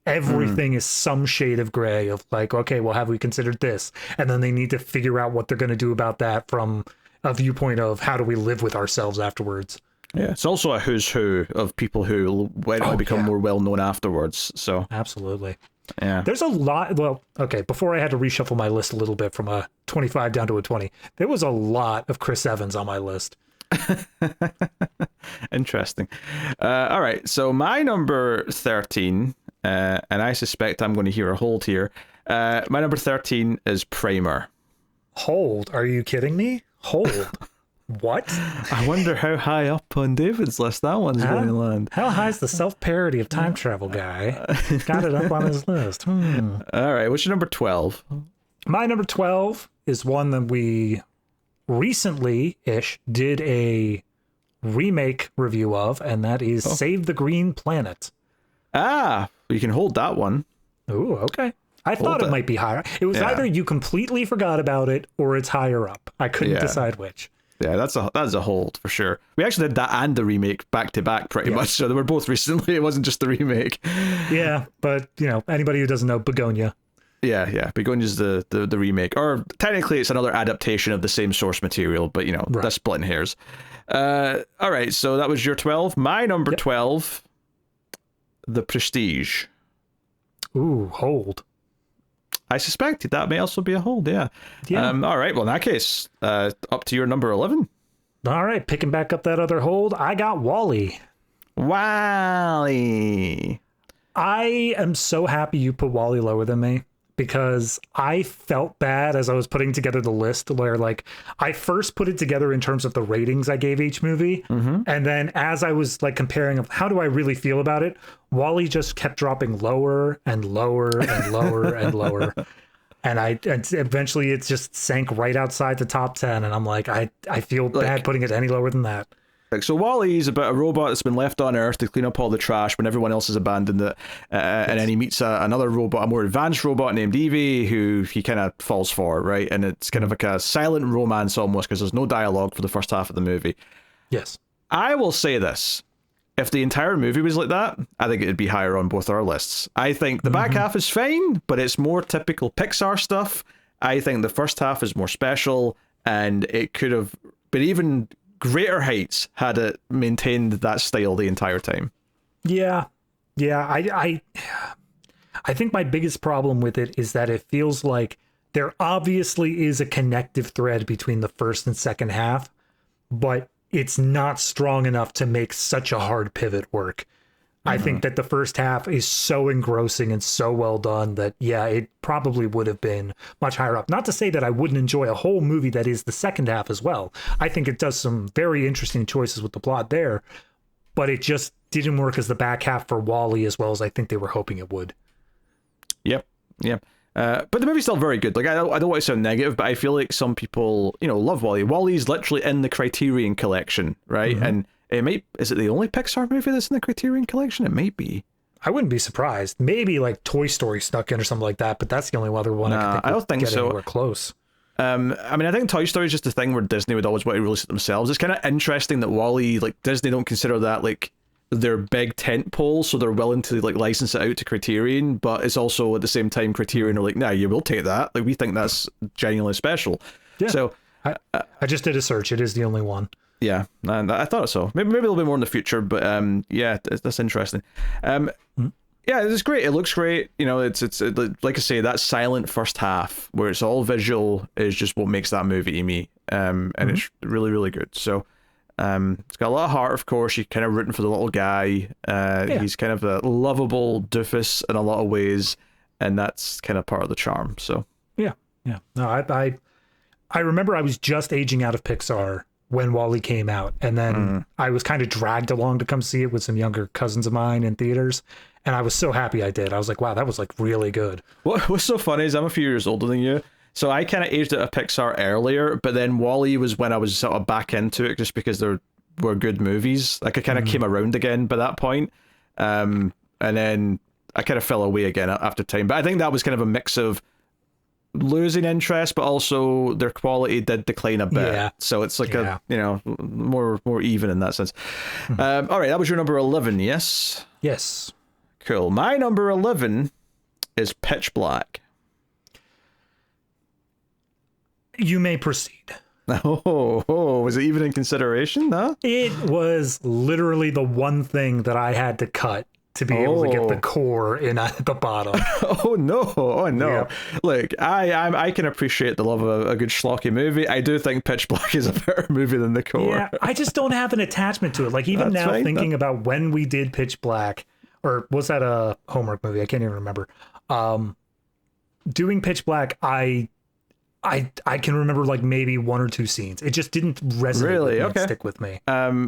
Everything is some shade of gray of like, okay, well, have we considered this? And then they need to figure out what they're going to do about that from a viewpoint of how do we live with ourselves afterwards. Yeah, it's also a who's who of people who went on to become more well-known afterwards. So absolutely. Yeah. There's a lot. Well, okay, before I had to reshuffle my list a little bit from a 25 down to a 20, there was a lot of Chris Evans on my list. Interesting. All right, so my number 13, and I suspect I'm going to hear a hold here. My number 13 is Primer. Hold? Are you kidding me? Hold. What? I wonder how high up on David's list that one's going to land. How high is the self-parody of time travel guy? Got it up on his list. All right, what's your number 12? My number 12 is one that we recently-ish did a remake review of, and that is Save the Green Planet. Ah, you can hold that one. Ooh, okay. I thought it might be higher. It was either you completely forgot about it or it's higher up. I couldn't decide which. Yeah, that's a hold for sure. We actually did that and the remake back to back pretty much, so they were both recently. It wasn't just the remake. Yeah, but anybody who doesn't know Begonia. Yeah, Begonia's the remake, or technically it's another adaptation of the same source material, but that's splitting hairs. All right, so that was your 12. My number 12, The Prestige. Ooh, hold. I suspected that may also be a hold, yeah. All right, well, in that case, up to your number 11. All right, picking back up that other hold, I got WALL-E. WALL-E. I am so happy you put WALL-E lower than me, because I felt bad as I was putting together the list where, like, I first put it together in terms of the ratings I gave each movie, and then as I was, like, comparing of how do I really feel about it, WALL-E just kept dropping lower and lower and lower and lower. And eventually it just sank right outside the top 10, and I'm like, I feel bad putting it any lower than that. So WALL-E is about a robot that's been left on Earth to clean up all the trash when everyone else has abandoned it, and then he meets another robot, a more advanced robot named Evie, who he kind of falls for, right? And it's kind of like a silent romance almost, because there's no dialogue for the first half of the movie. Yes. I will say this. If the entire movie was like that, I think it'd be higher on both our lists. I think the back half is fine, but it's more typical Pixar stuff. I think the first half is more special, and it could have been even greater heights had it maintained that style the entire time. Yeah. I think my biggest problem with it is that it feels like there obviously is a connective thread between the first and second half, but it's not strong enough to make such a hard pivot work. I think that the first half is so engrossing and so well done that, yeah, it probably would have been much higher up. Not to say that I wouldn't enjoy a whole movie that is the second half as well. I think it does some very interesting choices with the plot there, but it just didn't work as the back half for WALL-E as well as I think they were hoping it would. Yep. But the movie's still very good. Like, I don't want to sound negative, but I feel like some people, love WALL-E. WALL-E's literally in the Criterion Collection, right? And is it the only Pixar movie that's in the Criterion Collection? It might be. I wouldn't be surprised. Maybe like Toy Story snuck in or something like that, but that's the only other one I don't think so. Anywhere close. I think Toy Story is just a thing where Disney would always want to release it themselves. It's kind of interesting that WALL-E, like, Disney don't consider that like their big tent pole, so they're willing to like license it out to Criterion, but it's also at the same time Criterion are like, nah, you will take that. Like, we think that's genuinely special. Yeah. So I just did a search. It is the only one. Yeah, and I thought so. Maybe a little bit more in the future, but that's interesting. Yeah, it's great. It looks great. It's like I say, that silent first half where it's all visual is just what makes that movie to me. And it's really, really good. So, it's got a lot of heart. Of course, you're kind of rooting for the little guy. He's kind of a lovable doofus in a lot of ways, and that's kind of part of the charm. So yeah. No, I remember I was just aging out of Pixar when WALL-E came out, and then I was kind of dragged along to come see it with some younger cousins of mine in theaters, and I was so happy I did. I was like, wow, that was like really good. What's so funny is I'm a few years older than you, so I kind of aged out of Pixar earlier, but then WALL-E was when I was sort of back into it just because there were good movies. Like, I kind of came around again by that point, and then I kind of fell away again after time. But I think that was kind of a mix of losing interest, but also their quality did decline a bit. Yeah. So it's like more even in that sense. All right, that was your number 11, yes? Yes. Cool. My number 11 is Pitch Black. You may proceed. Oh, was it even in consideration, huh? It was literally the one thing that I had to cut to be able to get the core in at the bottom. Oh no. Yeah. Look, I can appreciate the love of a good schlocky movie. I do think Pitch Black is a better movie than the core. Yeah, I just don't have an attachment to it. Like, even now, thinking about when we did Pitch Black, or was that a Hallmark movie? I can't even remember. Doing Pitch Black, I can remember like maybe one or two scenes. It just didn't resonate with me and stick with me.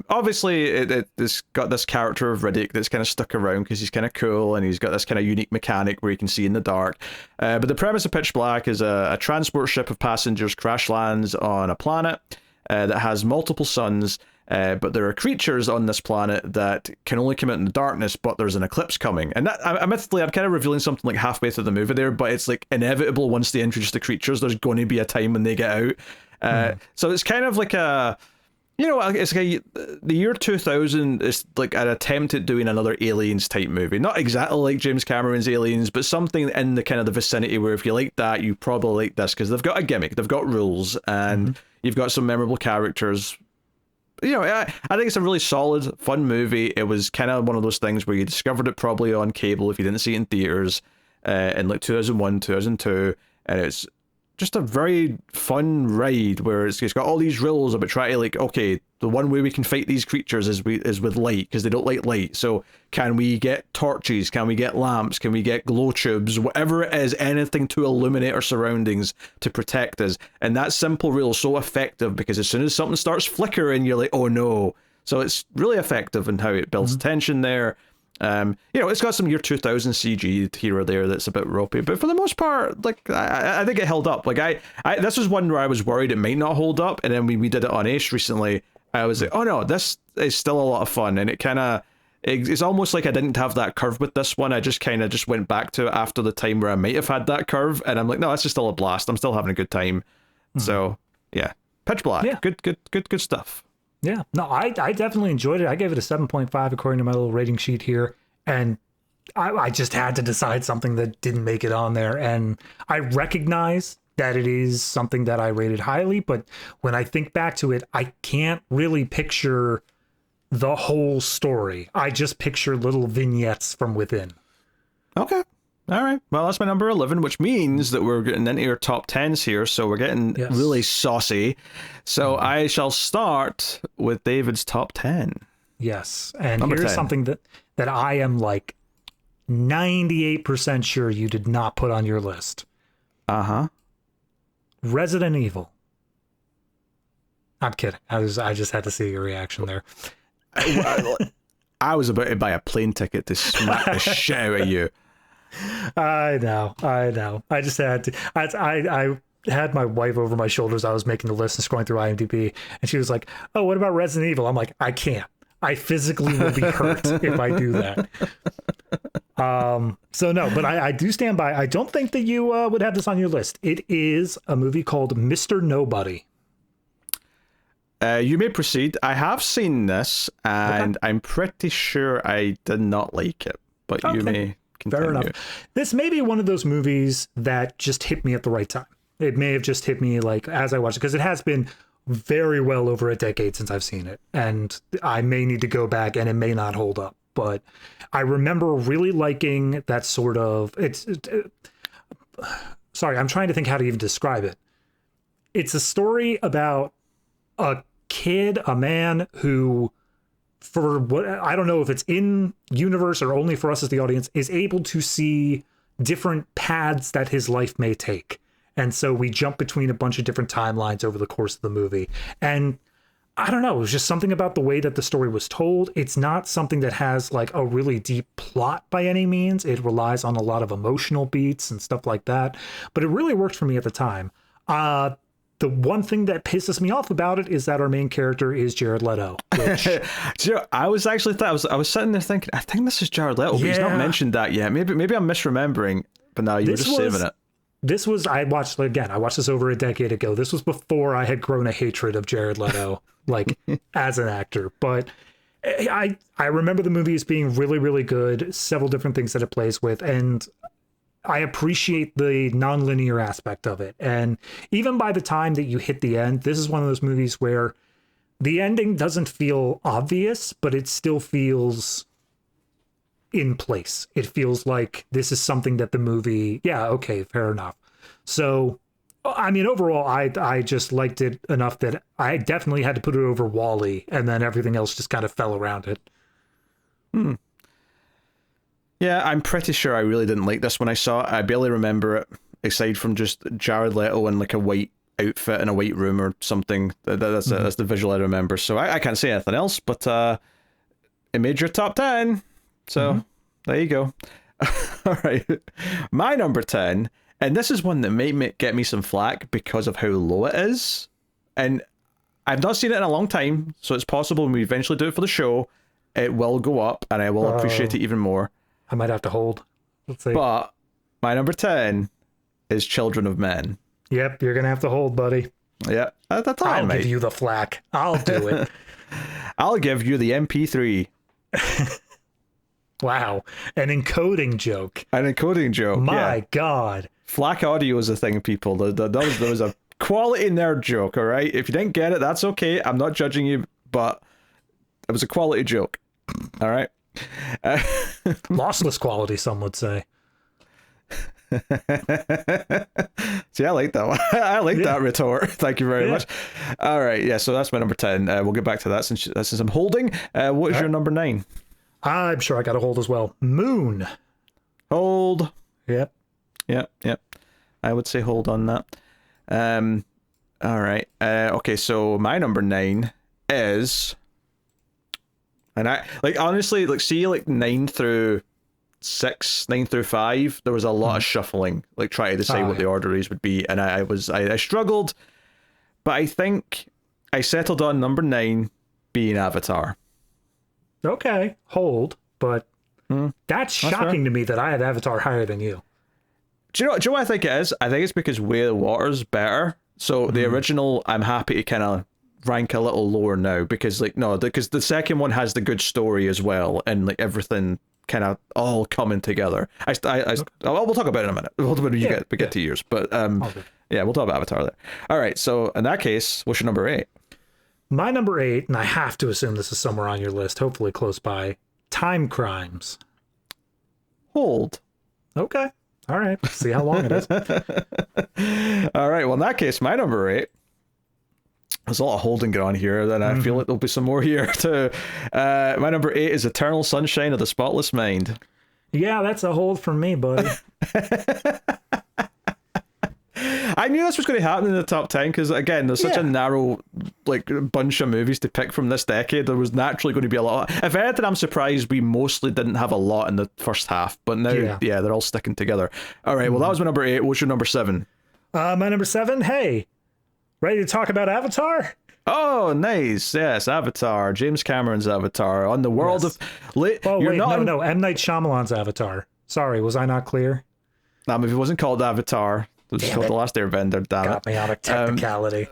Obviously, it's got this character of Riddick that's kind of stuck around because he's kind of cool and he's got this kind of unique mechanic where he can see in the dark. But the premise of Pitch Black is a transport ship of passengers crash lands on a planet that has multiple suns. But there are creatures on this planet that can only come out in the darkness, but there's an eclipse coming. And that, admittedly, I'm kind of revealing something like halfway through the movie there, but it's like inevitable once they introduce the creatures, there's going to be a time when they get out. So it's kind of like it's like the year 2000 is like an attempt at doing another Aliens type movie. Not exactly like James Cameron's Aliens, but something in the kind of the vicinity where if you like that, you probably like this, because they've got a gimmick, they've got rules, and you've got some memorable characters. I think it's a really solid, fun movie. It was kind of one of those things where you discovered it probably on cable if you didn't see it in theaters in like 2001, 2002, and it's just a very fun ride where it's got all these rules about trying to, like, okay, the one way we can fight these creatures is with light, because they don't like light. So can we get torches? Can we get lamps? Can we get glow tubes? Whatever it is, anything to illuminate our surroundings to protect us. And that simple rule is so effective because as soon as something starts flickering, you're like, oh no. So it's really effective in how it builds tension there. It's got some year 2000 CG here or there that's a bit ropey, but for the most part, like, I think it held up. Like, I this was one where I was worried it might not hold up, and then we did it on Ace recently. I was like, oh no, this is still a lot of fun, and it's almost like I didn't have that curve with this one. I just kind of went back to it after the time where I might have had that curve, and I'm like, no, that's just still a blast. I'm still having a good time. So yeah, Pitch Black, good stuff. Yeah, no, I definitely enjoyed it. I gave it a 7.5 according to my little rating sheet here. And I just had to decide something that didn't make it on there. And I recognize that it is something that I rated highly. But when I think back to it, I can't really picture the whole story. I just picture little vignettes from within. Okay. All right. Well, that's my number 11, which means that we're getting into your top 10s here. So we're getting really saucy. So I shall start with David's top 10. Yes. And Number here's 10. something that I am like 98% sure you did not put on your list. Uh-huh. Resident Evil. I'm kidding. I just had to see your reaction there. I was about to buy a plane ticket to smack the shit out of you. I know. I just had to. I had my wife over my shoulders. I was making the list and scrolling through IMDb, and she was like, "Oh, what about Resident Evil?" I'm like, "I can't. I physically will be hurt if I do that." So no, but I do stand by. I don't think that you would have this on your list. It is a movie called Mr. Nobody. You may proceed. I have seen this, and I'm pretty sure I did not like it, but you may continue. Fair enough. This may be one of those movies that just hit me at the right time. It may have just hit me like as I watched it, because it has been very well over a decade since I've seen it, and I may need to go back, and it may not hold up. But I remember really liking that sort of. Sorry, I'm trying to think how to even describe it. It's a story about a kid, a man who, for what I don't know if it's in universe or only for us as the audience, is able to see different paths that his life may take. And so we jump between a bunch of different timelines over the course of the movie. And I don't know, it was just something about the way that the story was told. It's not something that has like a really deep plot by any means. It relies on a lot of emotional beats and stuff like that. But it really worked for me at the time. The one thing that pisses me off about it is that our main character is Jared Leto. Which... I was actually I was sitting there thinking, I think this is Jared Leto, but he's not mentioned that yet. Maybe I'm misremembering, but now you were just saving it. This was, I watched this over a decade ago. This was before I had grown a hatred of Jared Leto, like as an actor. But I remember the movie as being really, really good. Several different things that it plays with, and I appreciate the non-linear aspect of it. And even by the time that you hit the end, this is one of those movies where the ending doesn't feel obvious, but it still feels in place. It feels like this is something that the movie, okay, fair enough. So, I mean, overall, I just liked it enough that I definitely had to put it over Wall-E, and then everything else just kind of fell around it. Yeah, I'm pretty sure I really didn't like this when I saw it. I barely remember it, aside from just Jared Leto in like a white outfit in a white room or something. That's the visual I remember. So I can't say anything else, but it made your top 10. So there you go. All right. My number 10, and this is one that may get me some flack because of how low it is. And I've not seen it in a long time, so it's possible when we eventually do it for the show, it will go up and I will appreciate it even more. I might have to hold. Let's see. But my number 10 is Children of Men. Yep, you're going to have to hold, buddy. Yeah, that's all I'll right, give you the flack. I'll do it. I'll give you the MP3. Wow. An encoding joke. An encoding joke. My God. Flack audio is a thing, people. There was a quality nerd joke, all right? If you didn't get it, that's okay. I'm not judging you, but it was a quality joke. All right? Lossless quality, some would say. See, I like that one. I like that retort. Thank you very much. All right, yeah, so that's my number 10. We'll get back to that since I'm holding. What is your number 9? I'm sure I got a hold as well. Moon. Hold. Yep. I would say hold on that. All right. Okay, so my number 9 is... And I honestly see 9 through 6, 9 through 5, there was a lot of shuffling, trying to decide what the order is would be, and I struggled, but I think I settled on number 9 being Avatar. Okay, hold, but that's shocking to me that I had Avatar higher than you. Do you know what I think it is? I think it's because Way of the Water's better. So the original, I'm happy to kind of rank a little lower now because because the second one has the good story as well, and everything kind of all coming together. We'll talk about it in a minute. We'll when we get to yours, but we'll talk about Avatar there. All right, so in that case, what's your number 8? My number 8, and I have to assume this is somewhere on your list, hopefully close by. Time Crimes. Hold. Okay. All right. See how long it is. All right. Well, in that case, my number 8. There's a lot of holding going on here, then I feel like there'll be some more here too. My number 8 is Eternal Sunshine of the Spotless Mind. Yeah, that's a hold from me, buddy. I knew this was going to happen in the top 10 because, again, there's such a narrow bunch of movies to pick from this decade. There was naturally going to be a lot. If anything, I'm surprised we mostly didn't have a lot in the first half, but now, they're all sticking together. All right, well, that was my number 8. What's your number 7? My number 7, hey, ready to talk about Avatar? Oh, nice. Yes, Avatar. James Cameron's Avatar. On the world of... No. M. Night Shyamalan's Avatar. Sorry, was I not clear? That movie wasn't called Avatar. It was called The Last Airbender, damn it. Got me on a technicality.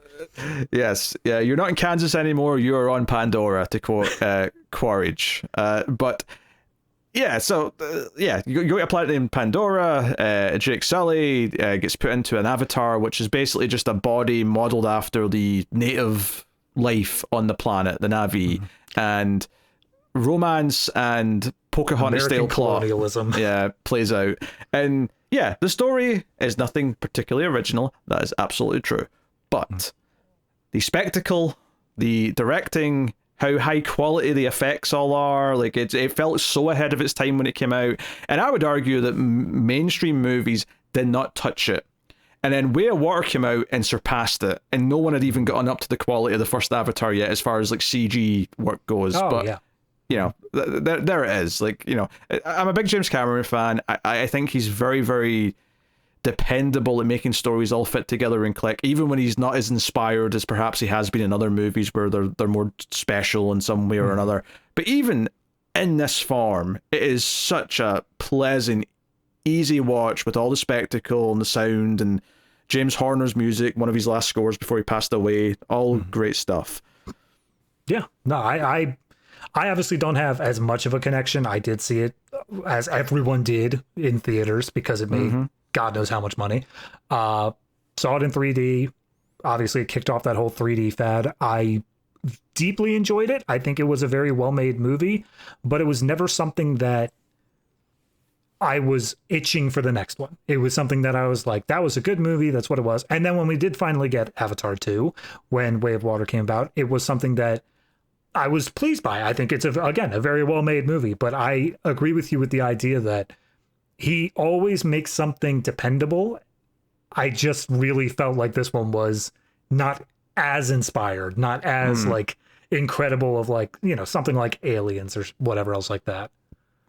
Yes. Yeah, you're not in Kansas anymore. You are on Pandora, to quote Quaritch. But... yeah, so, you go to a planet named Pandora. Jake Sully gets put into an avatar, which is basically just a body modeled after the native life on the planet, the Na'vi, and romance and Pocahontas-style colonialism. Plays out. And, the story is nothing particularly original. That is absolutely true. But the spectacle, the directing... how high quality the effects all are, like it felt so ahead of its time when it came out, and I would argue that mainstream movies did not touch it. And then Way of Water came out and surpassed it, and no one had even gotten up to the quality of the first Avatar yet, as far as like CG work goes. You know, there it is. Like, you know, I'm a big James Cameron fan. I think he's very, very dependable at making stories all fit together and click, even when he's not as inspired as perhaps he has been in other movies where they're more special in some way or another. But even in this form, it is such a pleasant, easy watch with all the spectacle and the sound and James Horner's music, one of his last scores before he passed away. All great stuff. Yeah, no, I obviously don't have as much of a connection. I did see it, as everyone did, in theaters because it made God knows how much money. Saw it in 3D. Obviously, it kicked off that whole 3D fad. I deeply enjoyed it. I think it was a very well-made movie, but it was never something that I was itching for the next one. It was something that I was like, that was a good movie. That's what it was. And then when we did finally get Avatar 2, when Way of Water came about, it was something that I was pleased by. I think it's, again, a very well-made movie, but I agree with you with the idea that he always makes something dependable. I just really felt like this one was not as inspired, not as like incredible of like, you know, something like Aliens or whatever else like that.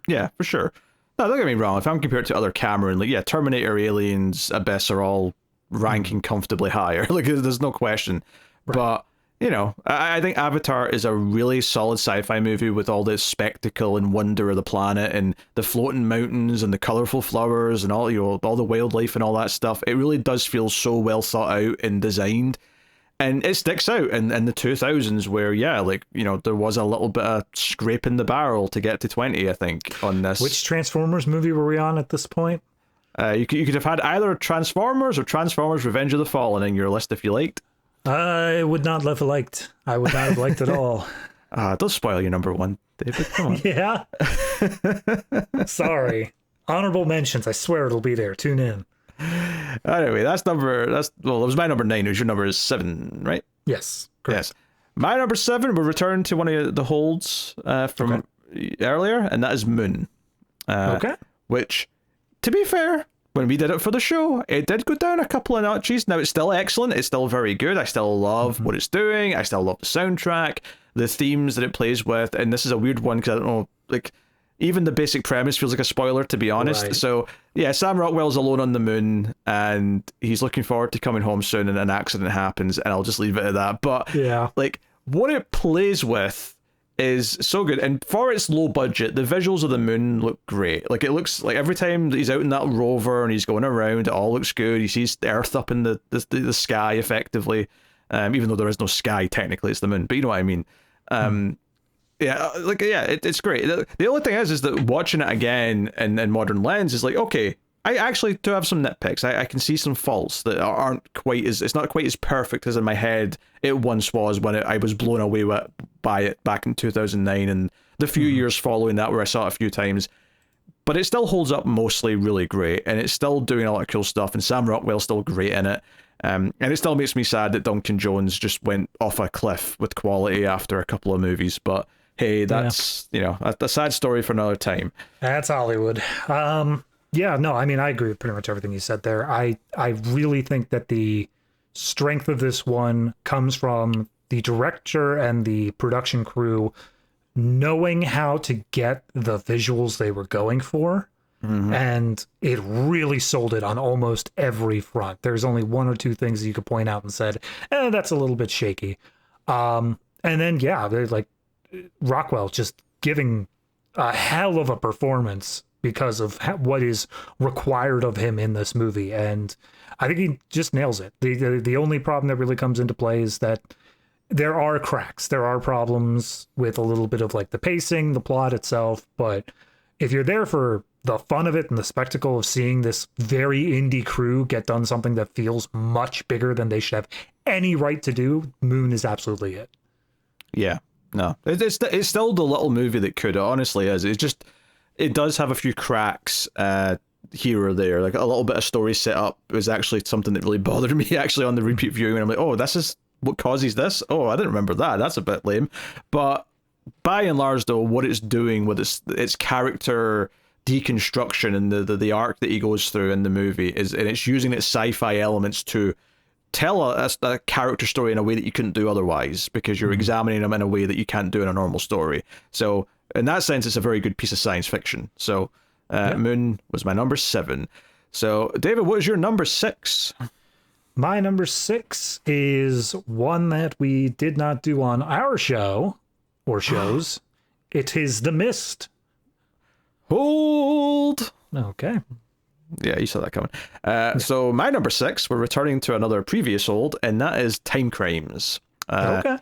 Yeah, for sure. No, don't get me wrong. If I'm compared to other Cameron, like, Terminator, Aliens, Abyss are all ranking comfortably higher. Like, there's no question. Right. But, you know, I think Avatar is a really solid sci-fi movie with all this spectacle and wonder of the planet and the floating mountains and the colorful flowers and all, you know, all the wildlife and all that stuff. It really does feel so well thought out and designed. And it sticks out in the 2000s where, like, you know, there was a little bit of scraping the barrel to get to 20, I think, on this. Which Transformers movie were we on at this point? You could have had either Transformers or Transformers Revenge of the Fallen in your list if you liked. I would not have liked. I would not have liked at all. Don't spoil your number 1, David. Come on. Yeah. Sorry. Honorable mentions. I swear it'll be there. Tune in. Anyway, that was my number 9. It was your number 7, right? Yes. Correct. Yes. My number 7 will return to one of the holds from earlier, and that is Moon. Okay. Which, to be fair, when we did it for the show, it did go down a couple of notches. Now, it's still excellent. It's still very good. I still love what it's doing. I still love the soundtrack, the themes that it plays with. And this is a weird one because I don't know, like, even the basic premise feels like a spoiler, to be honest. Right. So, Sam Rockwell's alone on the moon, and he's looking forward to coming home soon, and an accident happens, and I'll just leave it at that. But, like, what it plays with is so good, and for its low budget, the visuals of the moon look great. Like, it looks like every time that he's out in that rover and he's going around, it all looks good. He sees the Earth up in the sky, effectively, even though there is no sky, technically, it's the moon, but you know what I mean. It's great. The only thing is that watching it again in modern lens is like, okay, I actually do have some nitpicks. I can see some faults that aren't quite as, it's not quite as perfect as in my head it once was when I was blown away by it back in 2009 and the few years following that where I saw it a few times. but it still holds up mostly really great, and it's still doing a lot of cool stuff, and Sam Rockwell's still great in it. And it still makes me sad that Duncan Jones just went off a cliff with quality after a couple of movies, but hey, that's, a sad story for another time. That's Hollywood. Yeah, no, I mean, I agree with pretty much everything you said there. I really think that the strength of this one comes from the director and the production crew knowing how to get the visuals they were going for. And it really sold it on almost every front. There's only one or two things you could point out and said, that's a little bit shaky. And then, yeah, they're like Rockwell just giving a hell of a performance because of what is required of him in this movie. And I think he just nails it. The only problem that really comes into play is that there are cracks. There are problems with a little bit of like the pacing, the plot itself. But if you're there for the fun of it and the spectacle of seeing this very indie crew get done something that feels much bigger than they should have any right to do, Moon is absolutely it. Yeah, no, it's still the little movie that could. It honestly is. It does have a few cracks here or there. Like a little bit of story setup was actually something that really bothered me actually on the repeat viewing. And I'm like, oh, this is what causes this? Oh, I didn't remember that. That's a bit lame. But by and large, though, what it's doing with its character deconstruction and the arc that he goes through in the movie and it's using its sci-fi elements to tell a character story in a way that you couldn't do otherwise, because you're examining them in a way that you can't do in a normal story. So in that sense, it's a very good piece of science fiction. So Moon was my number 7. So David, what is your number 6? My number 6 is one that we did not do on our show or shows. It is The Mist. Hold. Okay. Yeah, you saw that coming. So my number 6, we're returning to another previous hold, and that is Time Crimes. Okay.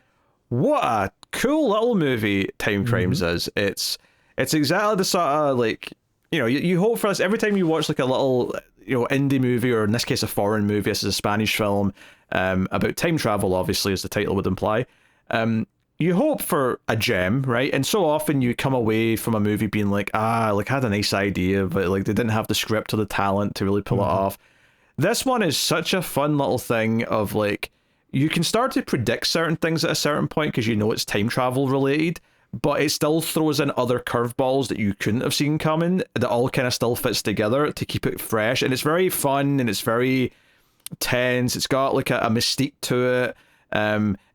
What a cool little movie Time Crimes is. It's exactly the sort of like, you hope for this every time you watch like a little, indie movie, or in this case a foreign movie. This is a Spanish film about time travel, obviously, as the title would imply. You hope for a gem, right? And so often you come away from a movie being like, I had a nice idea, but like they didn't have the script or the talent to really pull it off. This one is such a fun little thing of like, you can start to predict certain things at a certain point because it's time travel related, but it still throws in other curveballs that you couldn't have seen coming that all kind of still fits together to keep it fresh. And it's very fun and it's very tense. It's got like a mystique to it.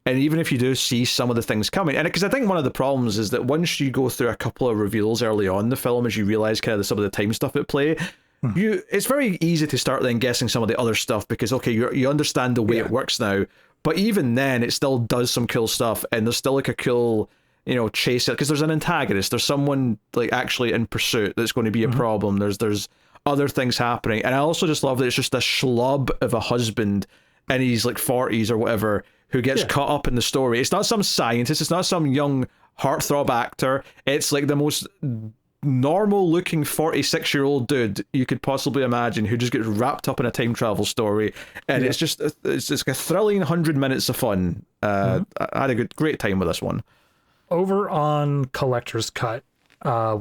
And even if you do see some of the things coming, and because I think one of the problems is that once you go through a couple of reveals early on in the film, as you realize kind of some of the time stuff at play, it's very easy to start then guessing some of the other stuff because, okay, you understand the way it works now. But even then, it still does some cool stuff, and there's still like a cool, chase, because there's an antagonist, there's someone like actually in pursuit that's going to be a problem. There's other things happening, and I also just love that it's just a schlub of a husband in his like 40s or whatever who gets caught up in the story. It's not some scientist, it's not some young heartthrob actor. It's like the most normal looking 46-year-old dude you could possibly imagine who just gets wrapped up in a time travel story, and it's like a thrilling 100 minutes of fun. I had a great time with this one. Over on Collector's Cut,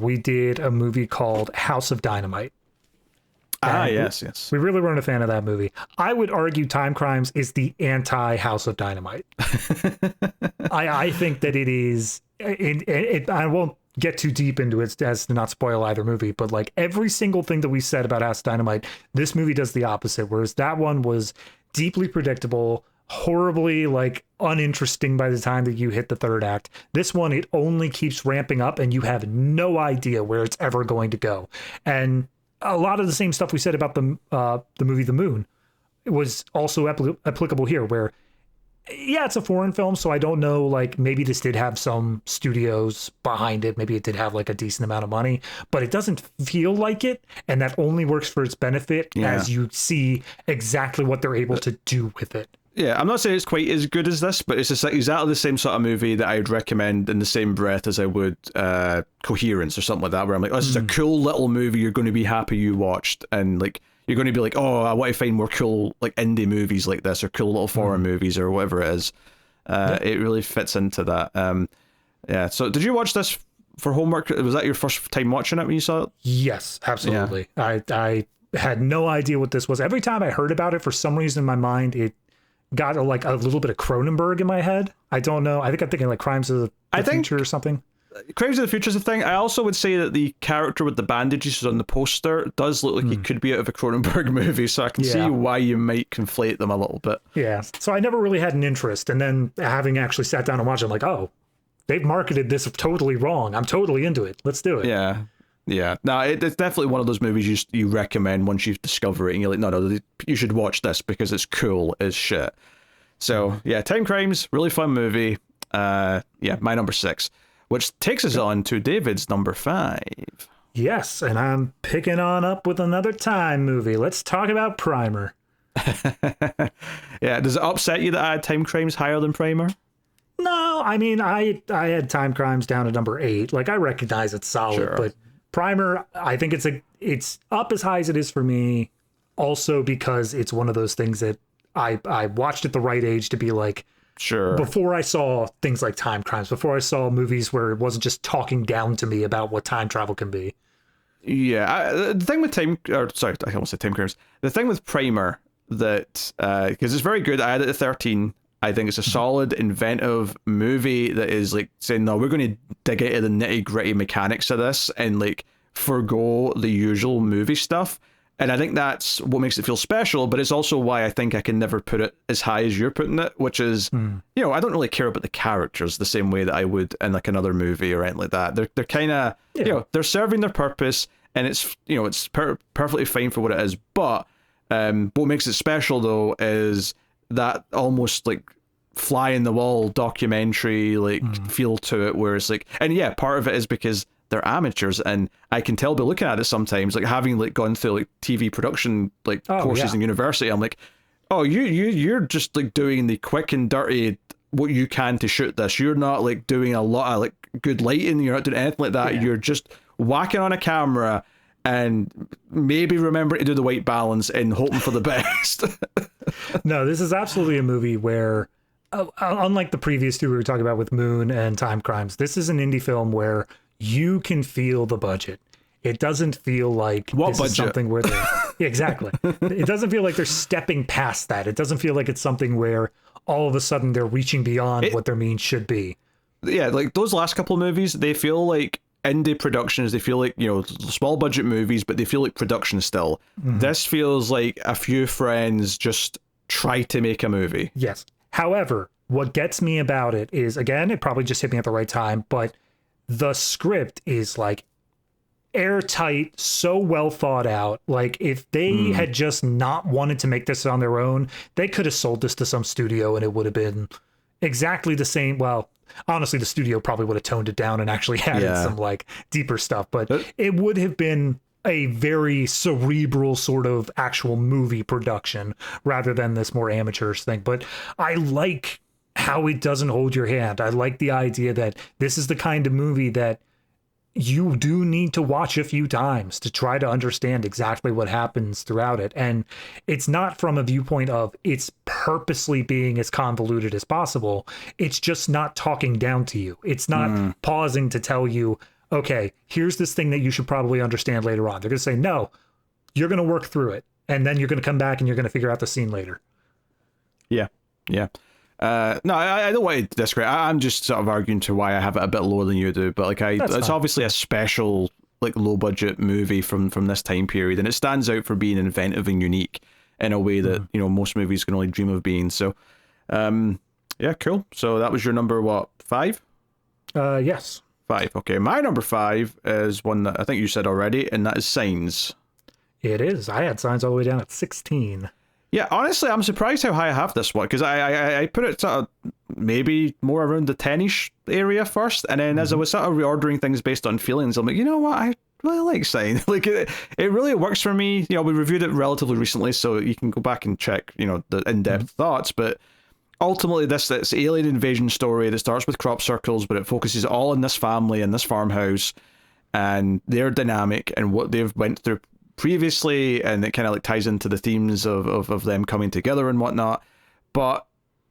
we did a movie called House of Dynamite. Yes. We really weren't a fan of that movie. I would argue Time Crimes is the anti-House of Dynamite. I think that it is. I won't get too deep into it as to not spoil either movie, but like every single thing that we said about House of Dynamite, this movie does the opposite. Whereas that one was deeply predictable, horribly like uninteresting by the time that you hit the third act. This one, it only keeps ramping up, and you have no idea where it's ever going to go. And a lot of the same stuff we said about the movie The Moon was also applicable here, where it's a foreign film, so I don't know, like maybe this did have some studios behind it, maybe it did have like a decent amount of money, but it doesn't feel like it, and that only works for its benefit as you see exactly what they're able to do with it. Yeah, I'm not saying it's quite as good as this, but it's just exactly the same sort of movie that I'd recommend in the same breath as I would Coherence or something like that, where I'm like, oh, this is a cool little movie you're going to be happy you watched, and like you're going to be like, oh, I want to find more cool like indie movies like this, or cool little foreign movies, or whatever it is. It really fits into that. So did you watch this for homework? Was that your first time watching it when you saw it? Yes, absolutely. I had no idea what this was. Every time I heard about it, for some reason in my mind, it got a little bit of Cronenberg in my head. I don't know. I think I'm thinking like Crimes of the Future or something. Crimes of the Future is a thing. I also would say that the character with the bandages on the poster does look like he could be out of a Cronenberg movie, so I can see why you might conflate them a little bit. Yeah. So I never really had an interest. And then having actually sat down and watched it, I'm like, oh, they've marketed this totally wrong. I'm totally into it. Let's do it. Yeah. Yeah. No, it's definitely one of those movies you recommend once you discover it and you're like, no, you should watch this because it's cool as shit. So, yeah, Time Crimes, really fun movie. My number 6. Which takes us on to David's number 5. Yes, and I'm picking on up with another time movie. Let's talk about Primer. Yeah, does it upset you that I had Time Crimes higher than Primer? No, I mean, I had Time Crimes down at number 8. Like, I recognize it's solid, Sure. But Primer, I think it's up as high as it is for me. Also because it's one of those things that I watched at the right age to be like, Sure. before I saw things like Time Crimes, before I saw movies where it wasn't just talking down to me about what time travel can be. Yeah, the thing with I almost said Time Crimes. The thing with Primer that because it's very good. I had it at 13. I think it's a solid, inventive movie that is like saying, no, we're going to dig into the nitty gritty mechanics of this and like forgo the usual movie stuff. And I think that's what makes it feel special, but it's also why I think I can never put it as high as you're putting it, which is, you know, I don't really care about the characters the same way that I would in like another movie or anything like that. They're kind of, you know, they're serving their purpose and it's, you know, it's perfectly fine for what it is. But what makes it special though is that almost like fly in the wall documentary like feel to it where it's like, and yeah, part of it is because they're amateurs and I can tell by looking at it sometimes, like having like gone through like TV production like courses in university, I'm like, oh, you're just like doing the quick and dirty what you can to shoot this. You're not like doing a lot of like good lighting, you're not doing anything like that. You're just whacking on a camera and maybe remember to do the white balance and hoping for the best. No, this is absolutely a movie where unlike the previous two we were talking about with Moon and Time Crimes, this is an indie film where you can feel the budget. It doesn't feel like what budget? Is something where they're exactly. It doesn't feel like they're stepping past that. It doesn't feel like it's something where all of a sudden they're reaching beyond what their means should be. Yeah, like those last couple of movies, they feel like indie productions. They feel like, you know, small budget movies, but they feel like production still. This feels like a few friends just try to make a movie. Yes. However, what gets me about it is, again, it probably just hit me at the right time, but the script is like airtight, so well thought out. Like if they had just not wanted to make this on their own, they could have sold this to some studio and it would have been exactly the same. Well, honestly, the studio probably would have toned it down and actually added some like deeper stuff, but it would have been a very cerebral sort of actual movie production rather than this more amateurish thing. But I like how it doesn't hold your hand. I like the idea that this is the kind of movie that you do need to watch a few times to try to understand exactly what happens throughout it. And it's not from a viewpoint of it's purposely being as convoluted as possible. It's just not talking down to you. It's not pausing to tell you, okay, here's this thing that you should probably understand later on. They're going to say, no, you're going to work through it. And then you're going to come back and you're going to figure out the scene later. Yeah. Yeah. No, I don't want to disagree. I'm just sort of arguing to why I have it a bit lower than you do, but like it's obviously a special like low budget movie from this time period, and it stands out for being inventive and unique in a way that you know most movies can only dream of being. So, yeah, cool. So that was your number 5? Yes. 5. Okay, my number 5 is one that I think you said already, and that is Signs. It is. I had Signs all the way down at 16. Yeah, honestly, I'm surprised how high I have this one, because I put it sort of maybe more around the 10-ish area first, and then as I was sort of reordering things based on feelings, I'm like, you know what, I really like Signs. Like, it really works for me. You know, we reviewed it relatively recently, so you can go back and check, you know, the in-depth thoughts, but ultimately this alien invasion story that starts with crop circles, but it focuses all on this family and this farmhouse, and their dynamic and what they've went through previously, and it kind of like ties into the themes of them coming together and whatnot. But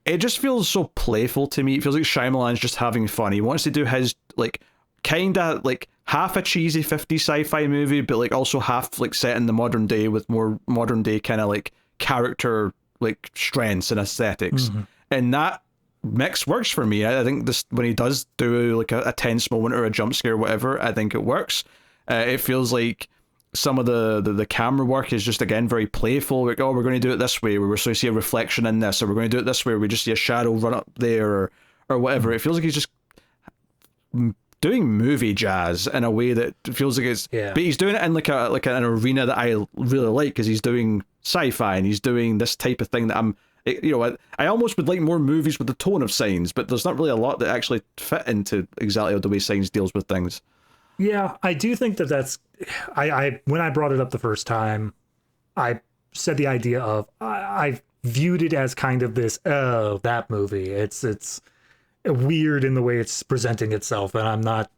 it just feels so playful to me. It feels like Shyamalan's just having fun. He wants to do his like kind of like half a cheesy 50s sci-fi movie, but like also half like set in the modern day with more modern day kind of like character like strengths and aesthetics. And that mix works for me. I think this, when he does do like a tense moment or a jump scare or whatever, I think it works. It feels like some of the camera work is just, again, very playful. Like, oh, we're going to do it this way, where we're supposed to see a reflection in this, or we're going to do it this way, where we just see a shadow run up there, or whatever. It feels like he's just doing movie jazz in a way that feels like it's, but he's doing it in like an arena that I really like, because he's doing sci-fi and he's doing this type of thing that I almost would like more movies with the tone of Signs, but there's not really a lot that actually fit into exactly the way Signs deals with things. Yeah, I do think that's. I when I brought it up the first time, I said the idea of I viewed it as kind of this that movie. It's weird in the way it's presenting itself, and I'm not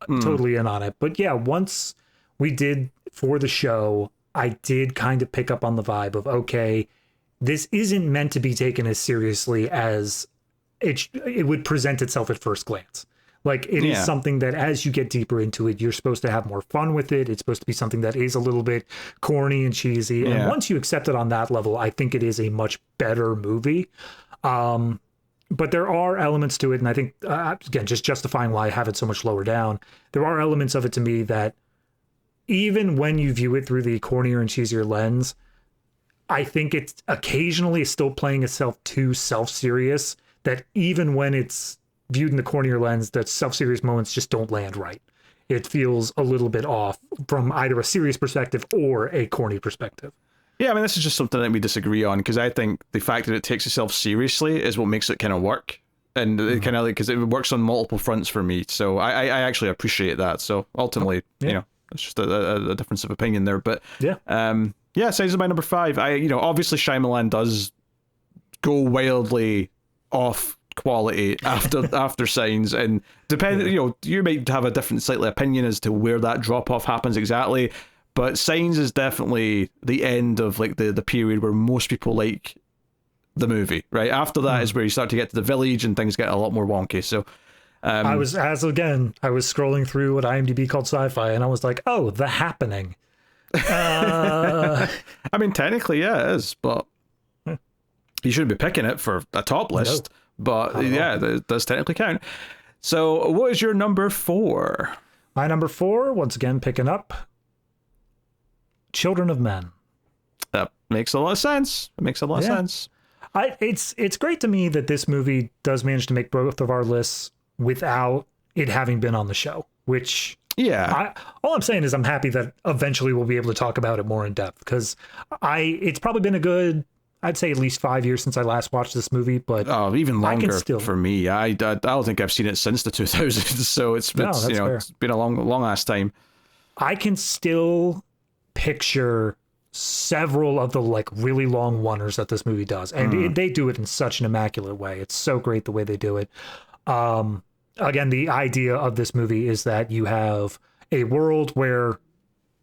totally in on it. But yeah, once we did for the show, I did kind of pick up on the vibe of, okay, this isn't meant to be taken as seriously as it would present itself at first glance. Like, it is something that as you get deeper into it, you're supposed to have more fun with it. It's supposed to be something that is a little bit corny and cheesy. And once you accept it on that level, I think it is a much better movie. But there are elements to it. And I think, again, just justifying why I have it so much lower down, there are elements of it to me that even when you view it through the cornier and cheesier lens, I think it's occasionally still playing itself too self-serious, that even when it's viewed in the cornier lens, that self-serious moments just don't land right. It feels a little bit off from either a serious perspective or a corny perspective. Yeah, I mean, this is just something that we disagree on, because I think the fact that it takes itself seriously is what makes it kind of work. And it kind of like, because it works on multiple fronts for me. So I actually appreciate that. So ultimately, you know, it's just a difference of opinion there. But Signs is my number 5. Obviously Shyamalan does go wildly off quality after Signs, and depending, you might have a different slightly opinion as to where that drop off happens exactly, but Signs is definitely the end of like the period where most people like the movie. Right after that is where you start to get to The Village and things get a lot more wonky. So I was scrolling through what IMDb called sci-fi, and I was like, oh, The Happening. I mean, technically, yeah, it is, but you shouldn't be picking it for a top list. No. But it does technically count. So what is your number 4? My number 4, once again, picking up Children of Men. That makes a lot of sense. It makes a lot of sense. It's great to me that this movie does manage to make both of our lists without it having been on the show, which... Yeah. All I'm saying is I'm happy that eventually we'll be able to talk about it more in depth, because it's probably been a good... I'd say at least 5 years since I last watched this movie, but even longer for me. I don't think I've seen it since the 2000s, so it's been a long ass time. I can still picture several of the like really long oneers that this movie does, and they do it in such an immaculate way. It's so great the way they do it. Again, the idea of this movie is that you have a world where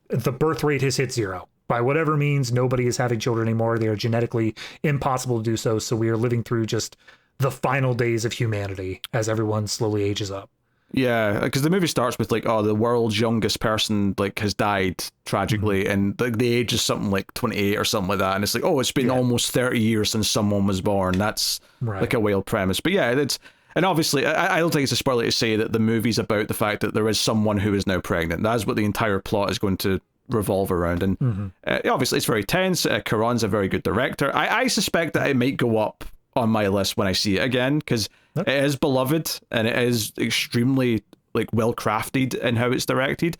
the birth rate has hit 0. By whatever means, nobody is having children anymore. They are genetically impossible to do so. So we are living through just the final days of humanity as everyone slowly ages up. Yeah, because the movie starts with like, the world's youngest person like has died tragically, and the age is something like 28 or something like that. And it's like, it's been almost 30 years since someone was born. That's like a wild premise. But yeah, and obviously, I don't think it's a spoiler to say that the movie's about the fact that there is someone who is now pregnant. That's what the entire plot is going to revolve around, and obviously it's very tense. Cuarón's a very good director. I suspect that it might go up on my list when I see it again, because it is beloved and it is extremely like well crafted in how it's directed.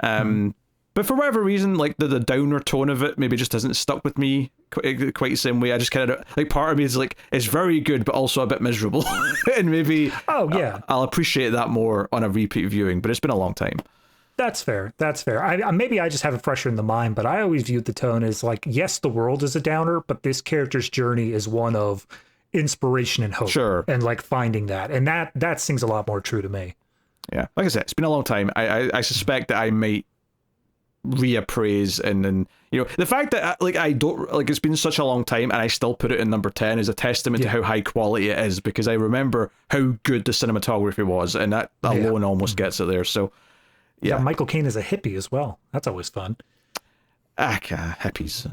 But for whatever reason, like the downer tone of it maybe just hasn't stuck with me quite the same way. I just kind of like, part of me is like, it's very good but also a bit miserable, and maybe I'll appreciate that more on a repeat viewing. But it's been a long time. That's fair. Maybe I just have it fresher in the mind, but I always viewed the tone as like, yes, the world is a downer, but this character's journey is one of inspiration and hope. Sure. And like finding that. And that seems a lot more true to me. Yeah. Like I said, it's been a long time. I suspect that I might reappraise and you know, the fact that like I don't like it's been such a long time and I still put it in number 10 is a testament to how high quality it is, because I remember how good the cinematography was, and that alone almost gets it there. So yeah, Michael Caine is a hippie as well. That's always fun. Hippies.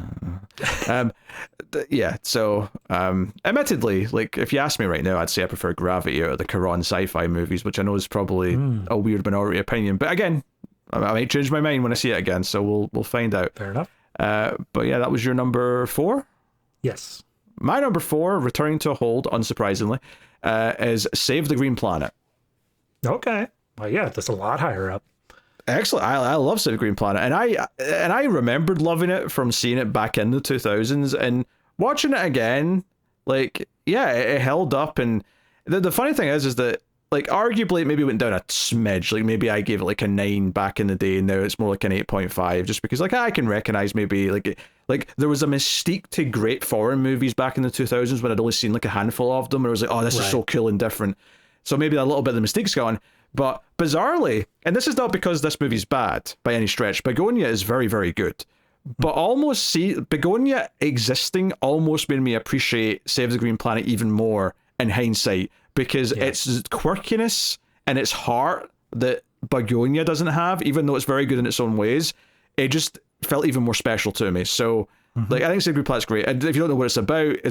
Yeah, so admittedly, like if you ask me right now, I'd say I prefer Gravity out of the Cuarón sci-fi movies, which I know is probably a weird minority opinion, but again, I might change my mind when I see it again, so we'll find out. Fair enough. But yeah, that was your number 4? Yes. My number 4, returning to a hold, unsurprisingly, is Save the Green Planet. Okay. Well, yeah, that's a lot higher up. Excellent. I love Save the Green Planet, and I remembered loving it from seeing it back in the 2000s, and watching it again, like, yeah, it held up. And the funny thing is that, like, arguably it maybe went down a smidge. Like, maybe I gave it like a 9 back in the day, and now it's more like an 8.5, just because like I can recognize maybe like there was a mystique to great foreign movies back in the 2000s when I'd only seen like a handful of them, and I was like, oh, this is so cool and different. So maybe a little bit of the mystique's gone. But bizarrely, and this is not because this movie's bad by any stretch, Begonia is very, very good. But Begonia existing almost made me appreciate Save the Green Planet even more in hindsight, because its quirkiness and its heart that Begonia doesn't have, even though it's very good in its own ways, it just felt even more special to me. So, like, I think Save the Green Planet's great. And if you don't know what it's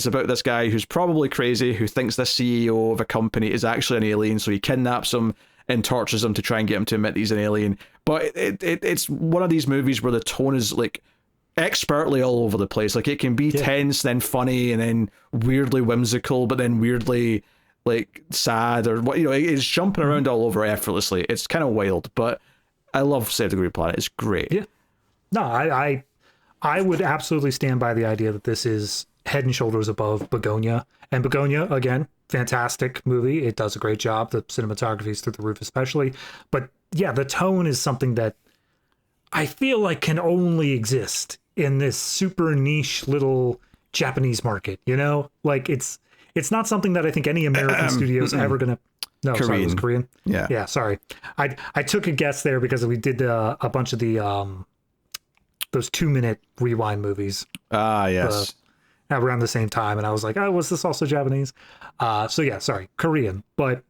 about this guy who's probably crazy, who thinks the CEO of a company is actually an alien, so he kidnaps him and tortures him to try and get him to admit that he's an alien. But it's one of these movies where the tone is like expertly all over the place. Like, it can be tense, then funny, and then weirdly whimsical, but then weirdly like sad, or what, you know, it's jumping around all over effortlessly. It's kind of wild, but I love Save the Green Planet. It's great. Yeah. No, I would absolutely stand by the idea that this is head and shoulders above Begonia. And Begonia, again, fantastic movie. It does a great job. The cinematography is through the roof, especially. But yeah, the tone is something that I feel like can only exist in this super niche little Japanese market, you know? Like, it's not something that I think any American studio's ever gonna. No, Korean. sorry, it was Korean. Yeah, sorry. I took a guess there because we did a bunch of the those 2-minute rewind movies. Yes. Around the same time, and I was like, oh, was this also Japanese? So yeah, sorry, Korean. But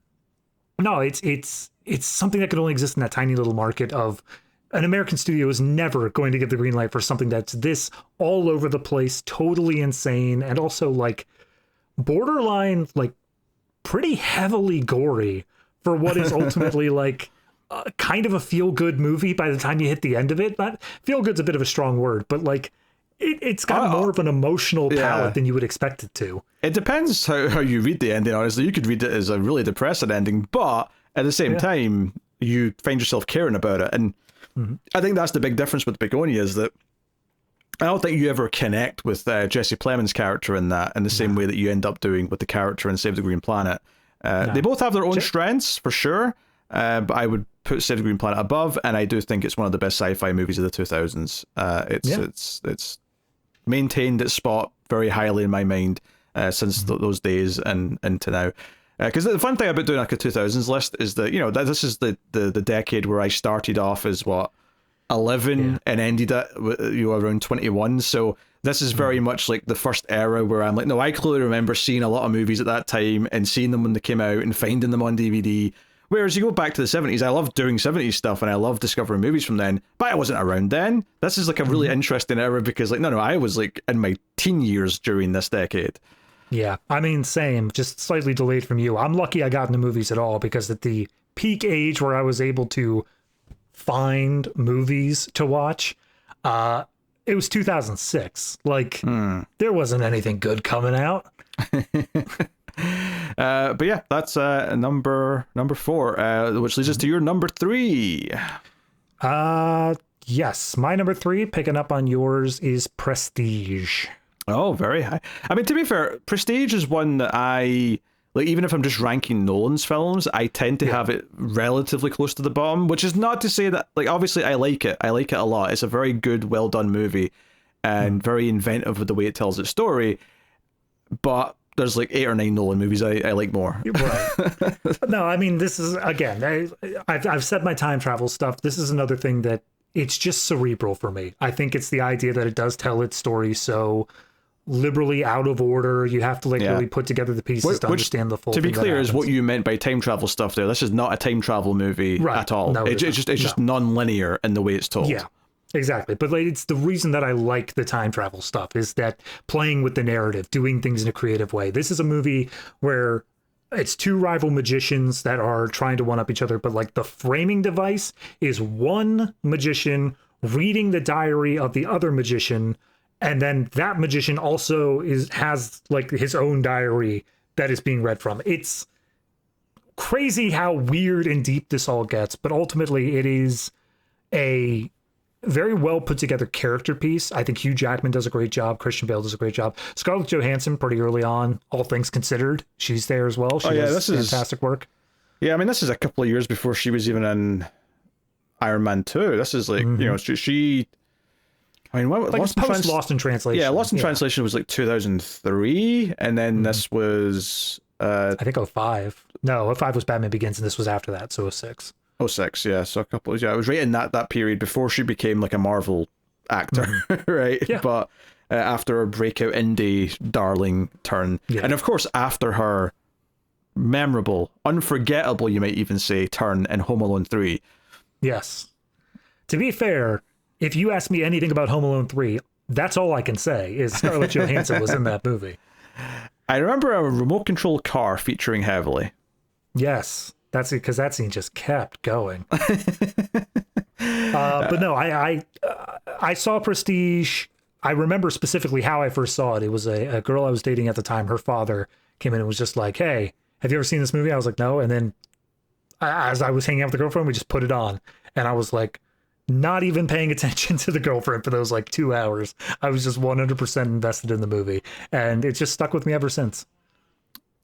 no, it's something that could only exist in that tiny little market of an American studio is never going to give the green light for something that's this all over the place, totally insane, and also like borderline, like pretty heavily gory for what is ultimately like kind of a feel-good movie by the time you hit the end of it. Not feel-good's a bit of a strong word, but like it's got more of an emotional palette than you would expect it to. It depends how you read the ending, honestly. You could read it as a really depressing ending, but at the same time, you find yourself caring about it. And I think that's the big difference with Begonia, is that I don't think you ever connect with Jesse Plemons' character in that in the same way that you end up doing with the character in Save the Green Planet. They both have their own strengths, for sure, but I would put Save the Green Planet above, and I do think it's one of the best sci-fi movies of the 2000s. It's maintained its spot very highly in my mind since those days and to now. Because the fun thing about doing like a 2000s list is that, you know, this is the decade where I started off as 11 and ended at around 21. So this is very much like the first era where I'm like, no, I clearly remember seeing a lot of movies at that time and seeing them when they came out and finding them on DVD. Whereas you go back to the 70s, I love doing 70s stuff and I love discovering movies from then, but I wasn't around then. This is like a really interesting era because like, no, I was like in my teen years during this decade. Yeah, I mean, same, just slightly delayed from you. I'm lucky I got into movies at all because at the peak age where I was able to find movies to watch, it was 2006. Like, there wasn't anything good coming out. But yeah, that's number 4, which leads us to your number 3. Yes, my number 3, picking up on yours, is Prestige. Oh, very high. I mean, to be fair, Prestige is one that I like. Even if I'm just ranking Nolan's films, I tend to have it relatively close to the bottom. Which is not to say that, like, obviously I like it. I like it a lot. It's a very good, well done movie, and very inventive with the way it tells its story. But there's like 8 or 9 Nolan movies I like more. Right. No, I mean, this is, again, I've said my time travel stuff. This is another thing that it's just cerebral for me. I think it's the idea that it does tell its story so liberally out of order. You have to like really put together the pieces to understand the full. To be clear, is what you meant by time travel stuff there. This is not a time travel movie at all. No, it's just non-linear in the way it's told. Yeah. Exactly. But like, it's the reason that I like the time travel stuff is that playing with the narrative, doing things in a creative way. This is a movie where it's two rival magicians that are trying to one up each other, but like the framing device is one magician reading the diary of the other magician, and then that magician also has like his own diary that is being read from. It's crazy how weird and deep this all gets, but ultimately it is a very well put together character piece. I think Hugh Jackman does a great job. Christian Bale does a great job. Scarlett Johansson, pretty early on, all things considered, she's there as well. She does fantastic work. Yeah, I mean, this is a couple of years before she was even in Iron Man 2. This is like, you know, she I mean, what, like Lost in Translation. Yeah, Lost in Translation was like 2003, and then this was I think 05. No, 05 was Batman Begins, and this was after that, so 06. 06, yeah. So a couple of, it was right in that period before she became like a Marvel actor, right? Yeah. But after her breakout indie darling turn, and of course after her memorable, unforgettable, you might even say, turn in Home Alone 3. Yes. To be fair, if you ask me anything about Home Alone 3, that's all I can say is Scarlett Johansson was in that movie. I remember a remote control car featuring heavily. Yes. That's it, because that scene just kept going. But no, I saw Prestige. I remember specifically how I first saw it. It was a girl I was dating at the time. Her father came in and was just like, "Hey, have you ever seen this movie?" I was like, "No." And then as I was hanging out with the girlfriend, we just put it on. And I was like, not even paying attention to the girlfriend for those like 2 hours. I was just 100% invested in the movie. And it just stuck with me ever since.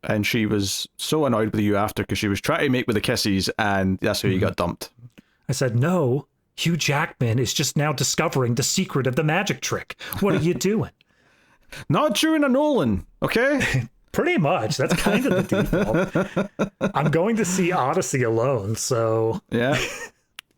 And she was so annoyed with you after because she was trying to make with the kisses, and that's how you got dumped. I said, "No, Hugh Jackman is just now discovering the secret of the magic trick. What are you doing?" Not during a Nolan, okay? Pretty much. That's kind of the default. I'm going to see Odyssey alone, so... Yeah.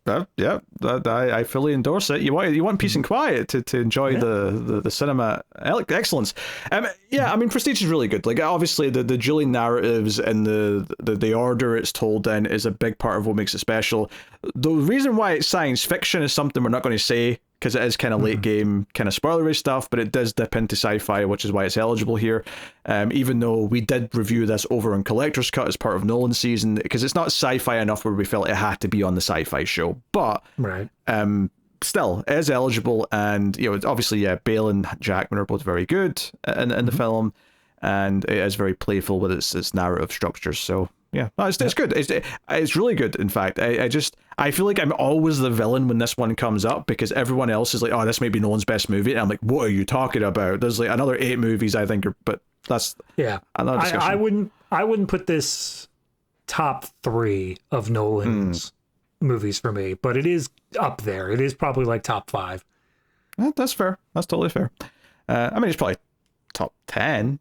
I fully endorse it. You want peace and quiet to enjoy the cinema excellence. I mean, Prestige is really good. Like, obviously the dueling narratives and the order it's told in is a big part of what makes it special. The reason why it's science fiction is something we're not going to say, because it is kind of late game, kind of spoilery stuff, but it does dip into sci-fi, which is why it's eligible here. Even though we did review this over on Collector's Cut as part of Nolan's season, because it's not sci-fi enough where we felt it had to be on the sci-fi show. But still, it is eligible, and you know, obviously, Bale and Jackman are both very good in the film, and it is very playful with its narrative structures. So. Yeah, no, it's good. It's really good. In fact, I feel like I'm always the villain when this one comes up, because everyone else is like, "Oh, this may be Nolan's best movie," and I'm like, "What are you talking about?" There's like another 8 movies I think but that's another discussion. I wouldn't put this top 3 of Nolan's movies for me, but it is up there. It is probably like top 5. That's fair. That's totally fair. I mean, it's probably top 10.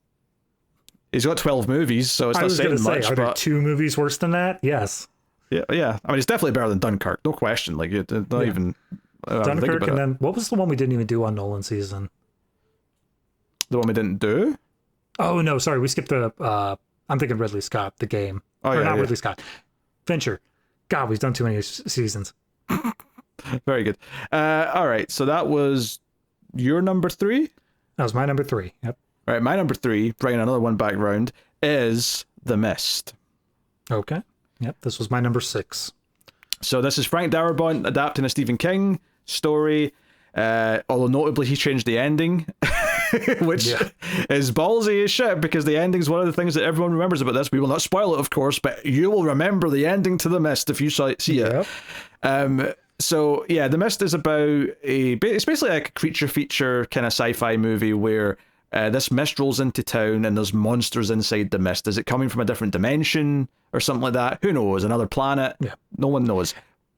He's got 12 movies, so it's not saying much. Are there 2 movies worse than that? Yes. Yeah. I mean, it's definitely better than Dunkirk, no question. Like, not even. Dunkirk, and then what was the one we didn't even do on Nolan season? The one we didn't do? Oh no, sorry, we skipped the. I'm thinking Ridley Scott, The Game. Ridley Scott, Fincher. God, we've done too many seasons. Very good. All right, so that was your number 3. That was my number 3. Yep. All right, my number 3, bringing another one back round, is The Mist. Okay. Yep, this was my number 6. So this is Frank Darabont adapting a Stephen King story, although notably he changed the ending, which is ballsy as shit, because the ending's one of the things that everyone remembers about this. We will not spoil it, of course, but you will remember the ending to The Mist if you see it. So, yeah, The Mist is about it's basically like a creature feature kind of sci-fi movie where this mist rolls into town and there's monsters inside the mist. Is it coming from a different dimension or something like that? Who knows? Another planet? Yeah. No one knows.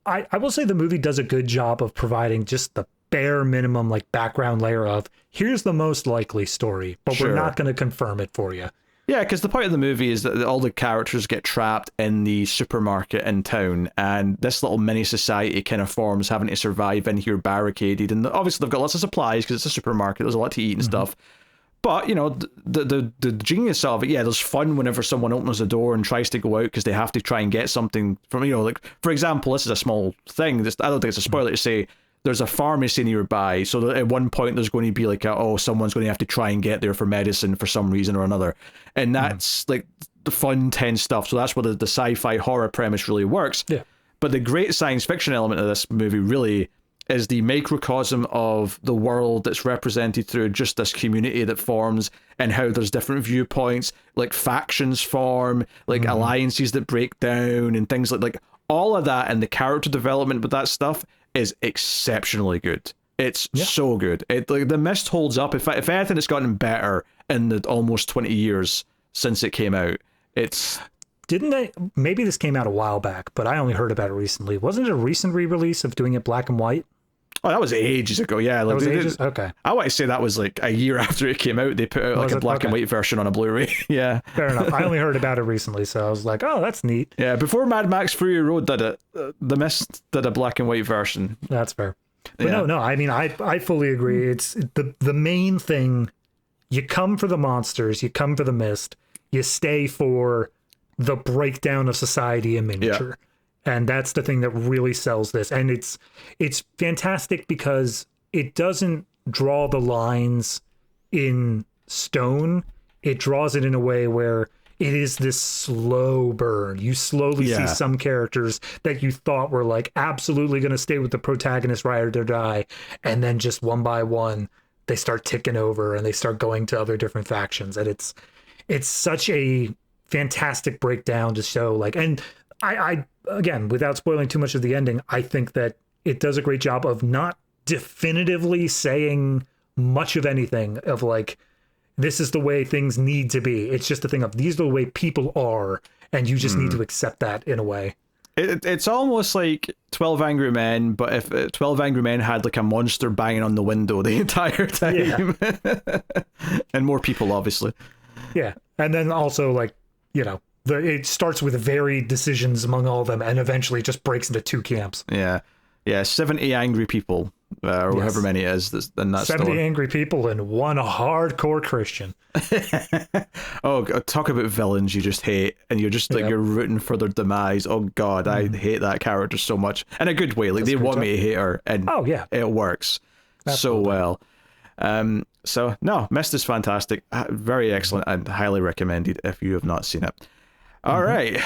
I will say the movie does a good job of providing just the bare minimum like background layer of here's the most likely story, but we're not going to confirm it for you. Yeah, because the point of the movie is that all the characters get trapped in the supermarket in town, and this little mini society kind of forms, having to survive in here barricaded. And obviously, they've got lots of supplies because it's a supermarket. There's a lot to eat and stuff. But you know, the genius of it, yeah, there's fun whenever someone opens the door and tries to go out because they have to try and get something from, you know, like for example, this is a small thing. I don't think it's a spoiler to say there's a pharmacy nearby, so that at one point there's going to be like someone's going to have to try and get there for medicine for some reason or another, and that's like the fun, tense stuff. So that's where the sci-fi horror premise really works. Yeah. But the great science fiction element of this movie really is the microcosm of the world that's represented through just this community that forms, and how there's different viewpoints, like factions form, like alliances that break down, and things like all of that, and the character development with that stuff is exceptionally good. It's so good. It like The Mist holds up. If anything, it's gotten better in the almost 20 years since it came out. Didn't they? Maybe this came out a while back, but I only heard about it recently. Wasn't it a recent re-release of doing it black and white? Oh, that was ages ago. Yeah, like, That was ages? Okay. I want to say that was like a year after it came out. They put out like a black and white version on a Blu-ray. Yeah. Fair enough. I only heard about it recently, so I was like, oh, that's neat. Yeah, before Mad Max Fury Road did it, The Mist did a black and white version. That's fair. But Yeah. no, I mean, I fully agree. It's the main thing. You come for the monsters, you come for the mist, you stay for the breakdown of society in miniature. And that's the thing that really sells this. And it's fantastic because it doesn't draw the lines in stone. It draws it in a way where it is this slow burn. You slowly see some characters that you thought were like absolutely going to stay with the protagonist ride or die. And then just one by one, they start ticking over and they start going to other different factions. And it's such a fantastic breakdown to show like, and I again, without spoiling too much of the ending, I think that it does a great job of not definitively saying much of anything of like, this is the way things need to be. It's just a thing of these are the way people are, and you just need to accept that in a way. It's almost like 12 Angry Men, but if 12 Angry Men had like a monster banging on the window the entire time. And more people, obviously. Yeah. And then also like, you know, it starts with varied decisions among all of them and eventually just breaks into two camps. Yeah, 70 angry people, or however many it is in that 70 story. angry people and one hardcore Christian. Oh, talk about villains you just hate, and you're just like, you're rooting for their demise. Oh God, I hate that character so much. In a good way, like they want me to hate her, and it works so well. So no, Mist is fantastic, very excellent, and highly recommended if you have not seen it. All right,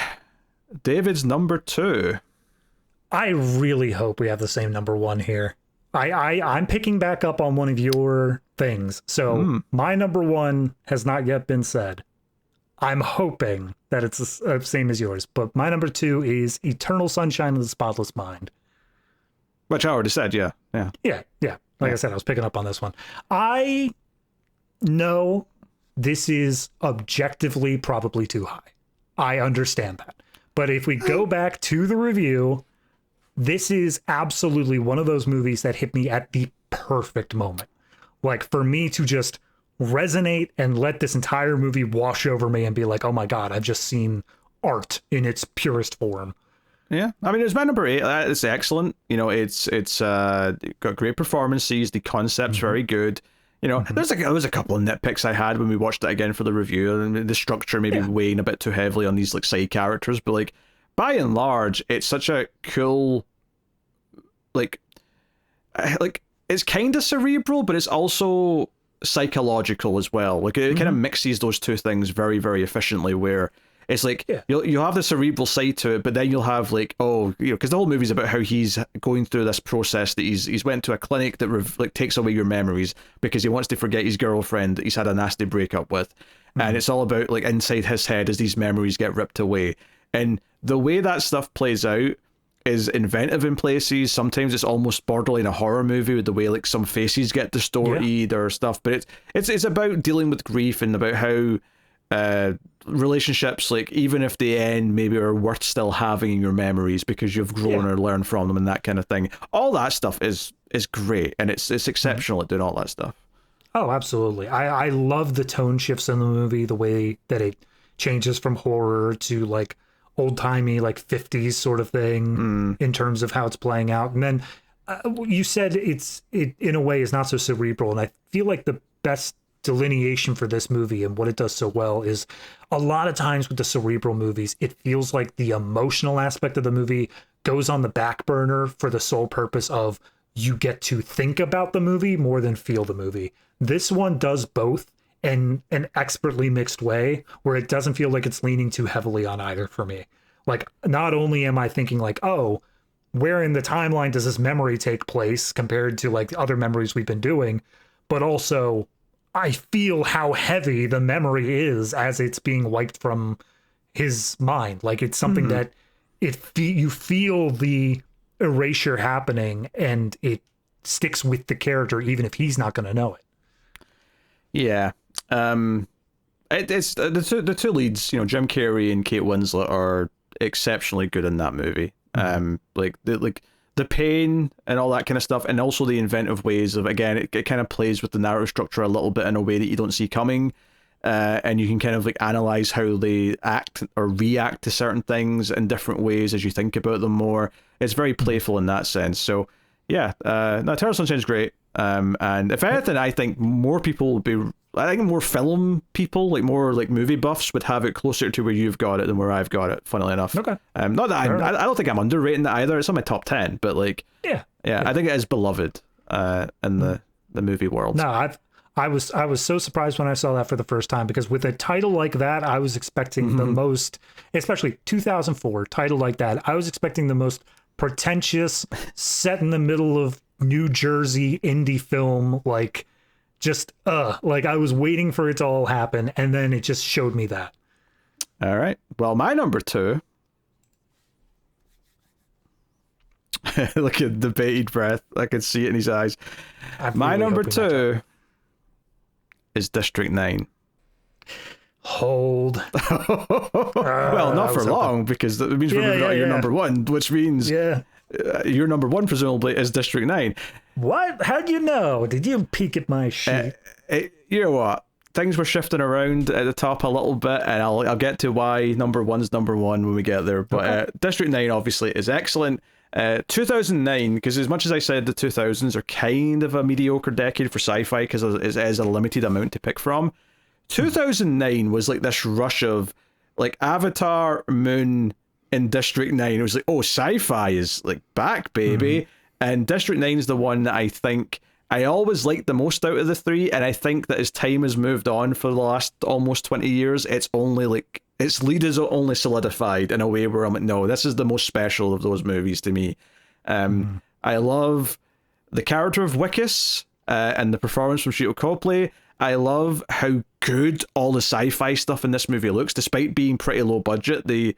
David's number 2. I really hope we have the same number 1 here. I'm picking back up on one of your things. So my number 1 has not yet been said. I'm hoping that it's the same as yours. But my number 2 is Eternal Sunshine of the Spotless Mind. Which I already said, yeah. Like I said, I was picking up on this one. I know this is objectively probably too high. I understand that. But if we go back to the review, this is absolutely one of those movies that hit me at the perfect moment. Like for me to just resonate and let this entire movie wash over me and be like, oh my God, I've just seen art in its purest form. Yeah, I mean, it's my number 8. It's excellent. You know, it's got great performances. The concept's very good. You know, there was a couple of nitpicks I had when we watched it again for the review, and the structure maybe weighing a bit too heavily on these like side characters. But like, by and large, it's such a cool, like it's kind of cerebral, but it's also psychological as well. Like it kind of mixes those two things very, very efficiently. Where it's like you'll have the cerebral side to it, but then you'll have like, because the whole movie's about how he's going through this process that he's went to a clinic that takes away your memories because he wants to forget his girlfriend that he's had a nasty breakup with, and it's all about like inside his head as these memories get ripped away, and the way that stuff plays out is inventive in places. Sometimes it's almost borderline a horror movie with the way like some faces get distorted or stuff, but it's about dealing with grief and about how relationships, like even if they end, maybe are worth still having in your memories because you've grown or learned from them and that kind of thing. All that stuff is great, and it's exceptional at doing all that stuff. Oh, absolutely. I love the tone shifts in the movie, the way that it changes from horror to like old timey, like 50s sort of thing in terms of how it's playing out. And then you said it in a way is not so cerebral. And I feel like the best delineation for this movie and what it does so well is a lot of times with the cerebral movies, it feels like the emotional aspect of the movie goes on the back burner for the sole purpose of you get to think about the movie more than feel the movie. This one does both in an expertly mixed way where it doesn't feel like it's leaning too heavily on either for me. Like, not only am I thinking like, oh, where in the timeline does this memory take place compared to like other memories we've been doing, but also I feel how heavy the memory is as it's being wiped from his mind. Like, it's something that you feel the erasure happening and it sticks with the character even if he's not going to know it. Yeah. It's the two leads, you know, Jim Carrey and Kate Winslet are exceptionally good in that movie. Like the pain and all that kind of stuff, and also the inventive ways of, again, it kind of plays with the narrative structure a little bit in a way that you don't see coming. And you can kind of like analyze how they act or react to certain things in different ways as you think about them more. It's very playful in that sense. So yeah, no, Eternal Sunshine is great. And if anything, I think more people would be, I think more film people, like more like movie buffs, would have it closer to where you've got it than where I've got it, funnily enough. Okay. Not that I don't think I'm underrating that either. It's on my top 10, but like, yeah, I think it is beloved in the movie world. No, I was so surprised when I saw that for the first time, because with a title like that, I was expecting the most, especially 2004 title like that, I was expecting the most pretentious, set in the middle of New Jersey indie film, like just like I was waiting for it to all happen, and then it just showed me that. All right. Well, my number 2. Look at the bated breath. I can see it in his eyes. My number 2 is District 9. Hold. Well, not for long, because that means we're moving on to your number 1, which means your number 1 presumably is District 9. What? How'd you know? Did you peek at my sheet? You know what? Things were shifting around at the top a little bit, and I'll get to why number 1's number 1 when we get there. But District 9 obviously is excellent. 2009, because as much as I said the 2000s are kind of a mediocre decade for sci-fi because it is a limited amount to pick from, 2009 was like this rush of like Avatar, Moon, and District 9. It was like, oh, sci-fi is like back, baby. And District 9 is the one that I think I always liked the most out of the 3, and I think that as time has moved on for the last almost 20 years, it's only like its lead is only solidified in a way where I'm like, no, this is the most special of those movies to me. I love the character of Wickes and the performance from Shrito Copley. I love how good all the sci-fi stuff in this movie looks, despite being pretty low budget. The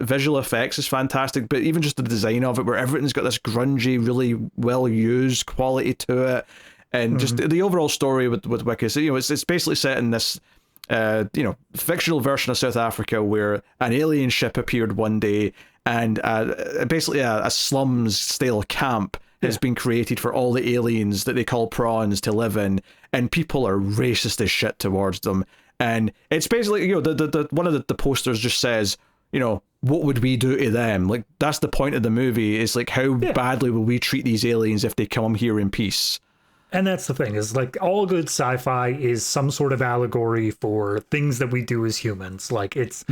visual effects is fantastic, but even just the design of it, where everything's got this grungy, really well used quality to it, and just the overall story with Wickes. You know, it's basically set in this fictional version of South Africa where an alien ship appeared one day, and basically a slums style camp has been created for all the aliens that they call prawns to live in, and people are racist as shit towards them. And it's basically, you know, the one of the posters just says, you know, what would we do to them? Like, that's the point of the movie, is like, how badly will we treat these aliens if they come here in peace? And that's the thing, is like all good sci-fi is some sort of allegory for things that we do as humans. Like, it's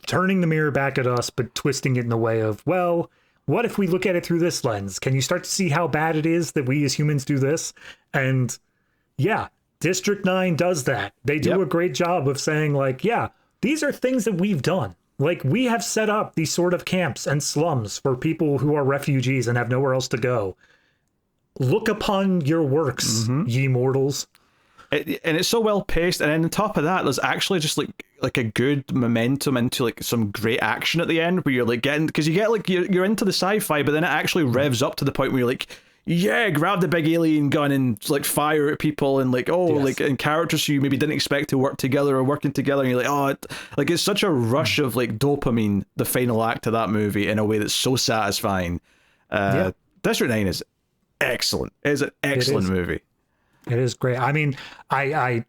turning the mirror back at us, but twisting it in the way of, well, what if we look at it through this lens? Can you start to see how bad it is that we as humans do this? And yeah, District 9 does that. They do a great job of saying, like, yeah, these are things that we've done. Like, we have set up these sort of camps and slums for people who are refugees and have nowhere else to go. Look upon your works, ye mortals. And it's so well paced, and then on top of that, there's actually just like a good momentum into like some great action at the end, where you're like getting, because you get like you're into the sci-fi, but then it actually revs up to the point where you're like, yeah, grab the big alien gun and like fire at people, and like like, and characters who you maybe didn't expect to work together are working together, and you're like, like it's such a rush of like dopamine, the final act of that movie, in a way that's so satisfying. District 9 is excellent. It is an excellent movie. It is great. I mean, I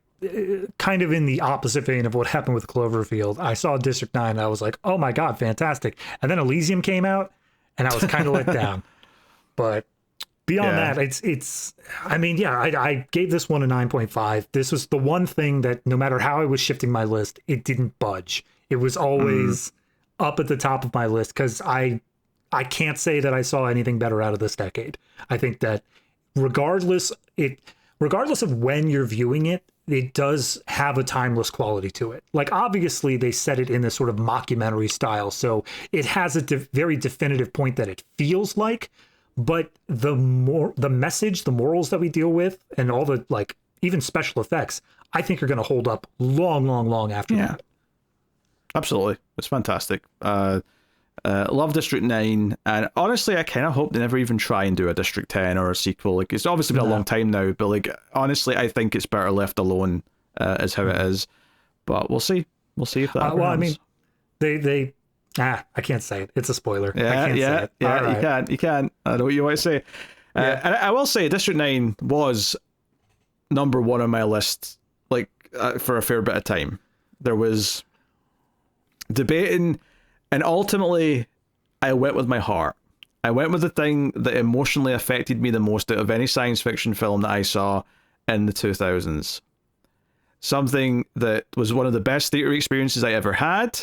kind of in the opposite vein of what happened with Cloverfield. I saw District 9 and I was like, oh my God, fantastic. And then Elysium came out and I was kind of let down. But beyond that, it's I mean, yeah, I gave this one a 9.5. This was the one thing that no matter how I was shifting my list, it didn't budge. It was always up at the top of my list because I can't say that I saw anything better out of this decade. I think that regardless of when you're viewing it, it does have a timeless quality to it. Like, obviously, they set it in this sort of mockumentary style, so it has a very definitive point that it feels like. But the message, the morals that we deal with, and all the, like, even special effects, I think are going to hold up long, long, long after that. Absolutely. It's fantastic. Love District 9, and honestly, I kind of hope they never even try and do a District 10 or a sequel. Like, it's obviously been a long time now, but like, honestly, I think it's better left alone as how it is. But we'll see. We'll see if that. Well, I mean, I can't say it. It's a spoiler. I can't say it. Right. You can. I know what you want to say. And I will say, District 9 was number one on my list, like for a fair bit of time. There was debating. And ultimately, I went with my heart. I went with the thing that emotionally affected me the most out of any science fiction film that I saw in the 2000s. Something that was one of the best theatre experiences I ever had,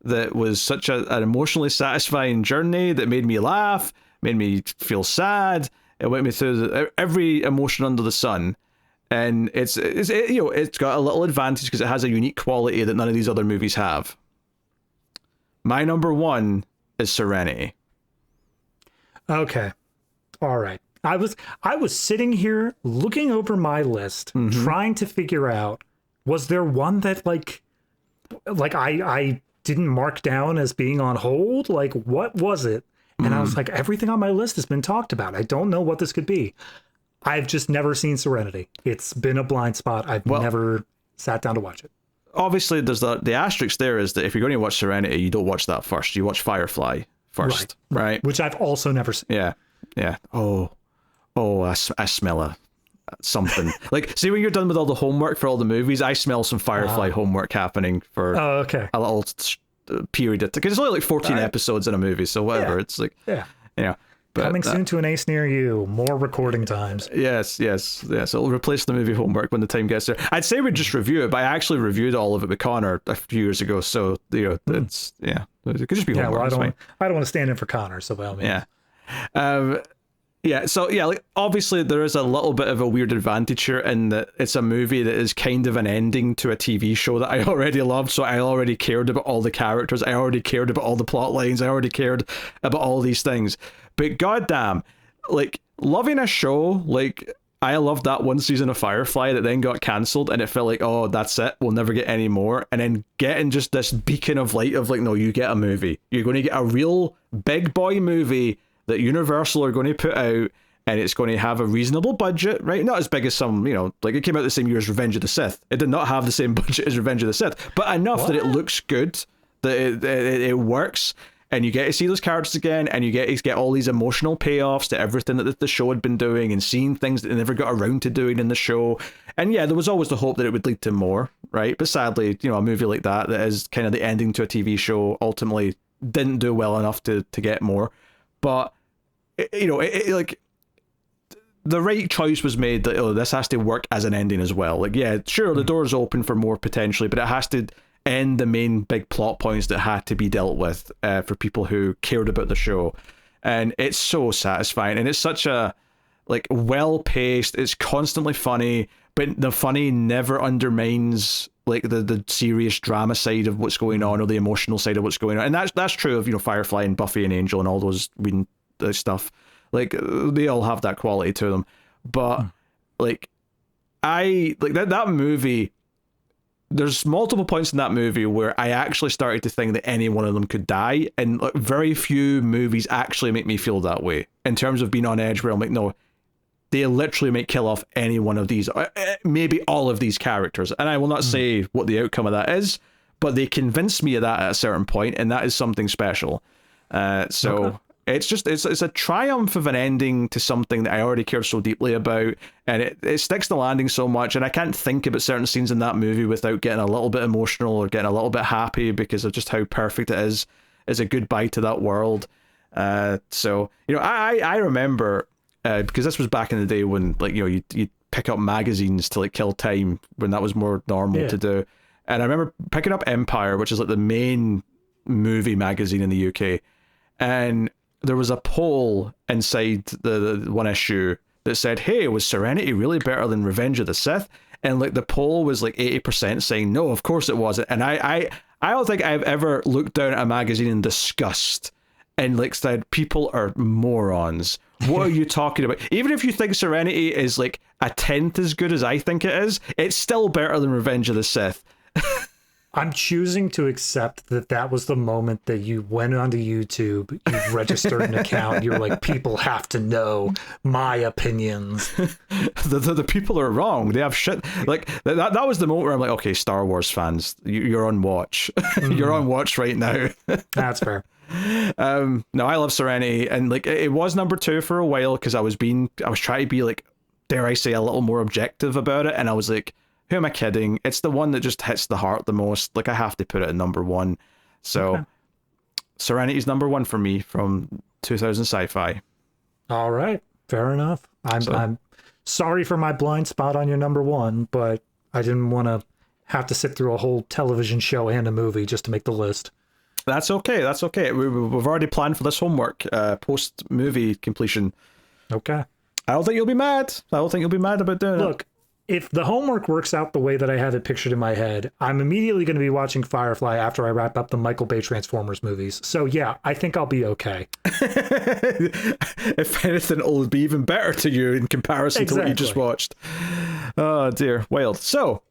that was such an emotionally satisfying journey that made me laugh, made me feel sad. It went me through every emotion under the sun. And it's got a little advantage because it has a unique quality that none of these other movies have. My number one is Serenity. Okay. All right. I was sitting here looking over my list, trying to figure out, was there one that like I didn't mark down as being on hold? Like, what was it? And I was like, everything on my list has been talked about. I don't know what this could be. I've just never seen Serenity. It's been a blind spot. I've never sat down to watch it. Obviously, there's the asterisk there is that if you're going to watch Serenity, you don't watch that first. You watch Firefly first, right? Which I've also never seen. Yeah. Oh, I smell something. Like, see, when you're done with all the homework for all the movies, I smell some Firefly homework happening for a little period. Because it's only like 14 episodes in a movie, so whatever. It's like, But, coming soon to an ace near you. More recording times. Yes. It'll replace the movie homework when the time gets there. I'd say we'd just review it, but I actually reviewed all of it with Connor a few years ago. So it could just be homework. Well, I don't want to stand in for Connor. So by all means. Like, obviously there is a little bit of a weird advantage here in that it's a movie that is kind of an ending to a TV show that I already loved. So I already cared about all the characters. I already cared about all the plot lines. I already cared about all these things. But goddamn, like, loving a show, like, I loved that one season of Firefly that then got cancelled, and it felt like, oh, that's it, we'll never get any more. And then getting just this beacon of light of like, no, you get a movie. You're going to get a real big boy movie that Universal are going to put out, and it's going to have a reasonable budget, right? Not as big as some, like, it came out the same year as Revenge of the Sith. It did not have the same budget as Revenge of the Sith, but enough that it looks good, that it works. And you get to see those characters again, and you get to get all these emotional payoffs to everything that the show had been doing, and seeing things that they never got around to doing in the show. And yeah, there was always the hope that it would lead to more, right? But sadly, a movie like that is kind of the ending to a TV show, ultimately didn't do well enough to get more. But like, the right choice was made that this has to work as an ending as well. Like, yeah, sure, the door's open for more potentially, but it has to end the main big plot points that had to be dealt with for people who cared about the show. And it's so satisfying, and it's such a, like, well-paced, it's constantly funny, but the funny never undermines like the serious drama side of what's going on, or the emotional side of what's going on. And that's true of Firefly and Buffy and Angel and all those stuff. Like, they all have that quality to them. But like, I like that movie. There's multiple points in that movie where I actually started to think that any one of them could die, and like, very few movies actually make me feel that way in terms of being on edge, where I'm like, no, they literally might kill off any one of these, maybe all of these characters. And I will not say what the outcome of that is, but they convinced me of that at a certain point, and that is something special. it's a triumph of an ending to something that I already cared so deeply about, and it sticks the landing so much, and I can't think about certain scenes in that movie without getting a little bit emotional or getting a little bit happy because of just how perfect it is as a goodbye to that world. So I remember because this was back in the day when you pick up magazines to kill time when that was more normal to do, and I remember picking up Empire, which is the main movie magazine in the UK, and there was a poll inside the one issue that said, hey, was Serenity really better than Revenge of the Sith? And the poll was 80% saying no, of course it wasn't. And I don't think I've ever looked down at a magazine in disgust and said, people are morons. What are you talking about? Even if you think Serenity is a tenth as good as I think it is, it's still better than Revenge of the Sith. I'm choosing to accept that was the moment that you went onto YouTube, you registered an account, you're like, people have to know my opinions. The people are wrong. They have shit. That was the moment where I'm like, okay, Star Wars fans, you're on watch. You're on watch right now. That's fair. No, I love Serenity, and it was number 2 for a while because I was trying to be dare I say, a little more objective about it, and I was like, who am I kidding? It's the one that just hits the heart the most. I have to put it at number 1. So okay. Serenity's number 1 for me from 2000 sci-fi. All right, fair enough. I'm sorry for my blind spot on your number 1, but I didn't want to have to sit through a whole television show and a movie just to make the list. That's okay. That's okay. We've already planned for this homework post movie completion. Okay. I don't think you'll be mad. I don't think you'll be mad about doing it. Look, if the homework works out the way that I have it pictured in my head, I'm immediately going to be watching Firefly after I wrap up the Michael Bay Transformers movies. So yeah, I think I'll be okay. If anything, it'll be even better to you in comparison to what you just watched. Oh dear, wild. So,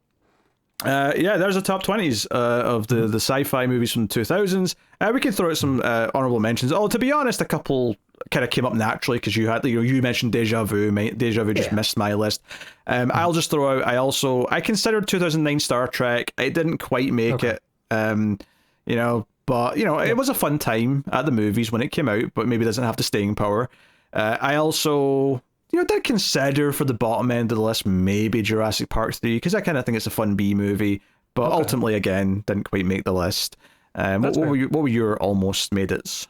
there's the top 20s of the sci-fi movies from the 2000s. We can throw out some honorable mentions. Oh, to be honest, a couple kind of came up naturally because you had you mentioned Deja Vu. Deja Vu just missed my list. I'll just throw out, I considered 2009 Star Trek. It didn't quite make it, but it was a fun time at the movies when it came out, but maybe doesn't have the staying power. I also did consider for the bottom end of the list maybe Jurassic Park 3 because I kind of think it's a fun B movie, but ultimately again didn't quite make the list. What were your almost made it?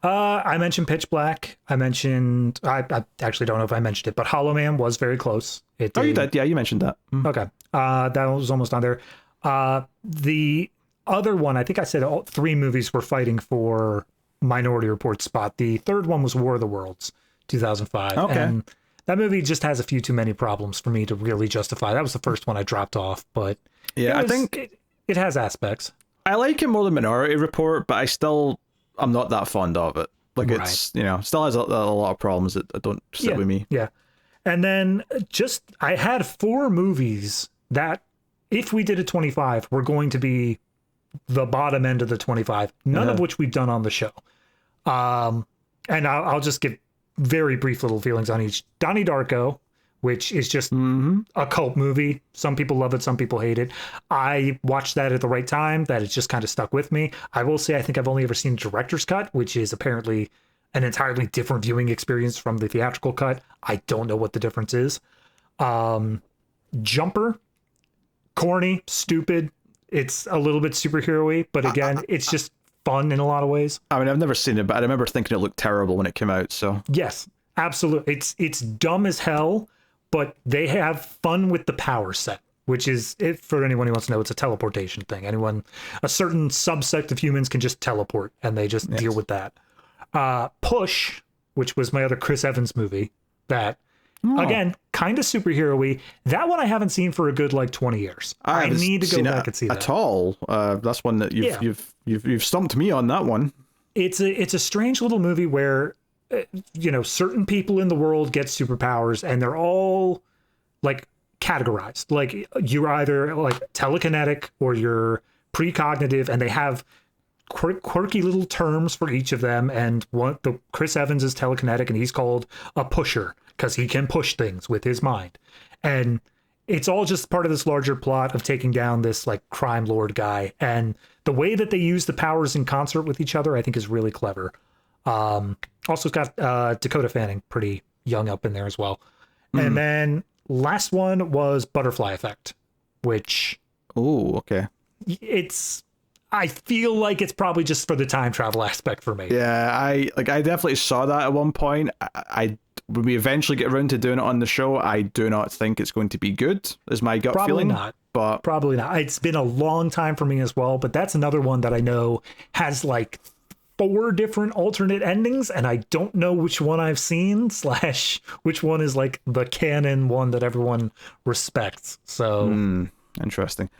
I mentioned Pitch Black. I actually don't know if I mentioned it, but Hollow Man was very close. You did. Yeah, you mentioned that. Okay. That was almost on there. The other one, I think I said all 3 movies were fighting for Minority Report's spot. The third one was War of the Worlds, 2005. Okay. And that movie just has a few too many problems for me to really justify. That was the first one I dropped off, but yeah, I think it has aspects. I like it more than Minority Report, but I'm not that fond of it. It's, still has a lot of problems that don't sit with me. Yeah. And then I had 4 movies that, if we did a 25, were going to be the bottom end of the 25, none of which we've done on the show. And I'll just give very brief little feelings on each. Donnie Darko, which is just a cult movie. Some people love it, some people hate it. I watched that at the right time. That it's just kind of stuck with me. I will say I think I've only ever seen director's cut, which is apparently an entirely different viewing experience from the theatrical cut. I don't know what the difference is. Jumper, corny, stupid. It's a little bit superhero-y, but again, it's just fun in a lot of ways. I mean, I've never seen it, but I remember thinking it looked terrible when it came out. So yes, absolutely. It's dumb as hell. But they have fun with the power set, which is, for anyone who wants to know, it's a teleportation thing. A certain subset of humans can just teleport, and they just deal with that. Push, which was my other Chris Evans movie, that, again, kind of superhero-y. That one I haven't seen for a good, 20 years. I need to go back and see that. At all. That's one that you've stumped me on that one. It's a strange little movie where certain people in the world get superpowers and they're all categorized. You're either telekinetic or you're precognitive, and they have quirky little terms for each of them. And Chris Evans is telekinetic, and he's called a pusher because he can push things with his mind. And it's all just part of this larger plot of taking down this crime lord guy. And the way that they use the powers in concert with each other, I think, is really clever. Also, it's got Dakota Fanning, pretty young up in there as well. And then last one was Butterfly Effect, which Oh, okay. I feel like it's probably just for the time travel aspect for me. Yeah, I definitely saw that at one point. When we eventually get around to doing it on the show, I do not think it's going to be good, is my gut feeling. Probably not. It's been a long time for me as well, but that's another one that I know has like 4 different alternate endings, and I don't know which one I've seen / which one is like the canon one that everyone respects. So interesting.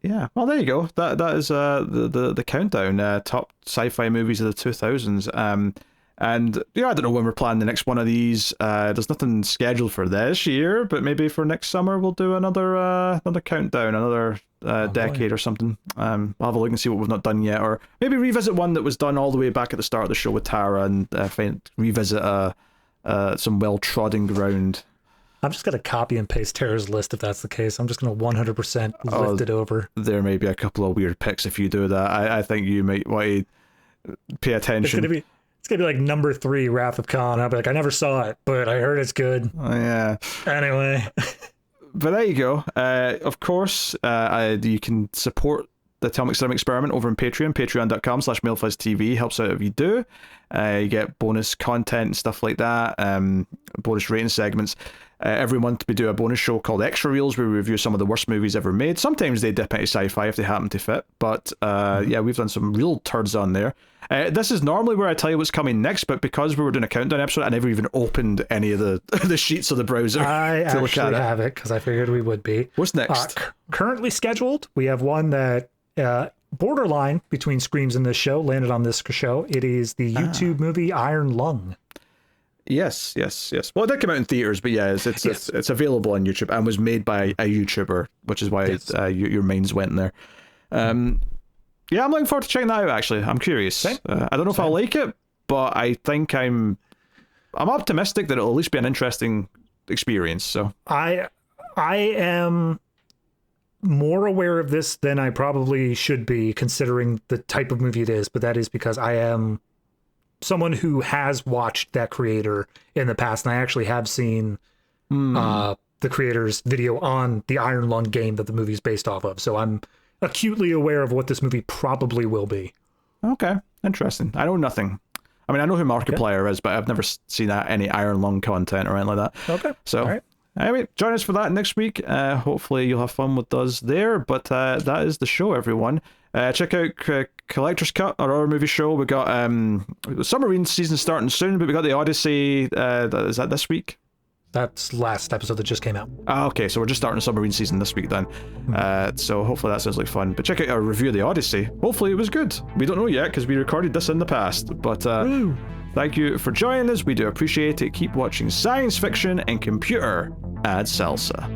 Yeah, well, there you go. That is the countdown, top sci-fi movies of the 2000s. And yeah, I don't know when we're planning the next one of these. There's nothing scheduled for this year, but maybe for next summer we'll do another countdown, another decade or something. I'll have a look and see what we've not done yet, or maybe revisit one that was done all the way back at the start of the show with Tara, and revisit some well-trodden ground. I'm just going to copy and paste Tara's list if that's the case. I'm just going to 100% lift it over. There may be a couple of weird picks if you do that. I think you might want to pay attention. It's gonna be like number 3, Wrath of Khan. I'll be like, I never saw it, but I heard it's good. Oh, yeah. Anyway. But there you go. Of course, you can support the Atomic Cinema Experiment over on Patreon, patreon.com/MailFuzzTV. Helps out if you do. You get bonus content and stuff like that, bonus rating segments. Every month we do a bonus show called Extra Reels where we review some of the worst movies ever made. Sometimes they dip into sci-fi if they happen to fit, but yeah, we've done some real turds on there. This is normally where I tell you what's coming next, but because we were doing a countdown episode, I never even opened any of the sheets of the browser. I actually have it because I figured we would be. What's next? Currently scheduled, we have one that borderline between Screams and this show landed on this show. It is the YouTube movie Iron Lung. Yes. Well, it did come out in theaters, but yeah, it's available on YouTube and was made by a YouTuber, which is why your minds went there. Yeah, I'm looking forward to checking that out. Actually, I'm curious. I don't know if I'll like it, but I think I'm optimistic that it'll at least be an interesting experience. So I am more aware of this than I probably should be, considering the type of movie it is. But that is because I am someone who has watched that creator in the past, and I actually have seen the creator's video on the Iron Lung game that the movie's based off of. So I'm acutely aware of what this movie probably will be. Okay, interesting. I know nothing. I mean, I know who Markiplier is, but I've never seen any Iron Lung content or anything like that. Okay. So, all right. Anyway, join us for that next week. Hopefully you'll have fun with us there. But that is the show, everyone. Check out Collector's Cut, our horror movie show. We got Submarine season starting soon, but we got the Odyssey. Is that this week? That's last episode that just came out. Okay, so we're just starting a Submarine season this week then. So hopefully that sounds like fun. But check out our review of the Odyssey. Hopefully it was good. We don't know yet because we recorded this in the past. But thank you for joining us. We do appreciate it. Keep watching science fiction and computer ad salsa.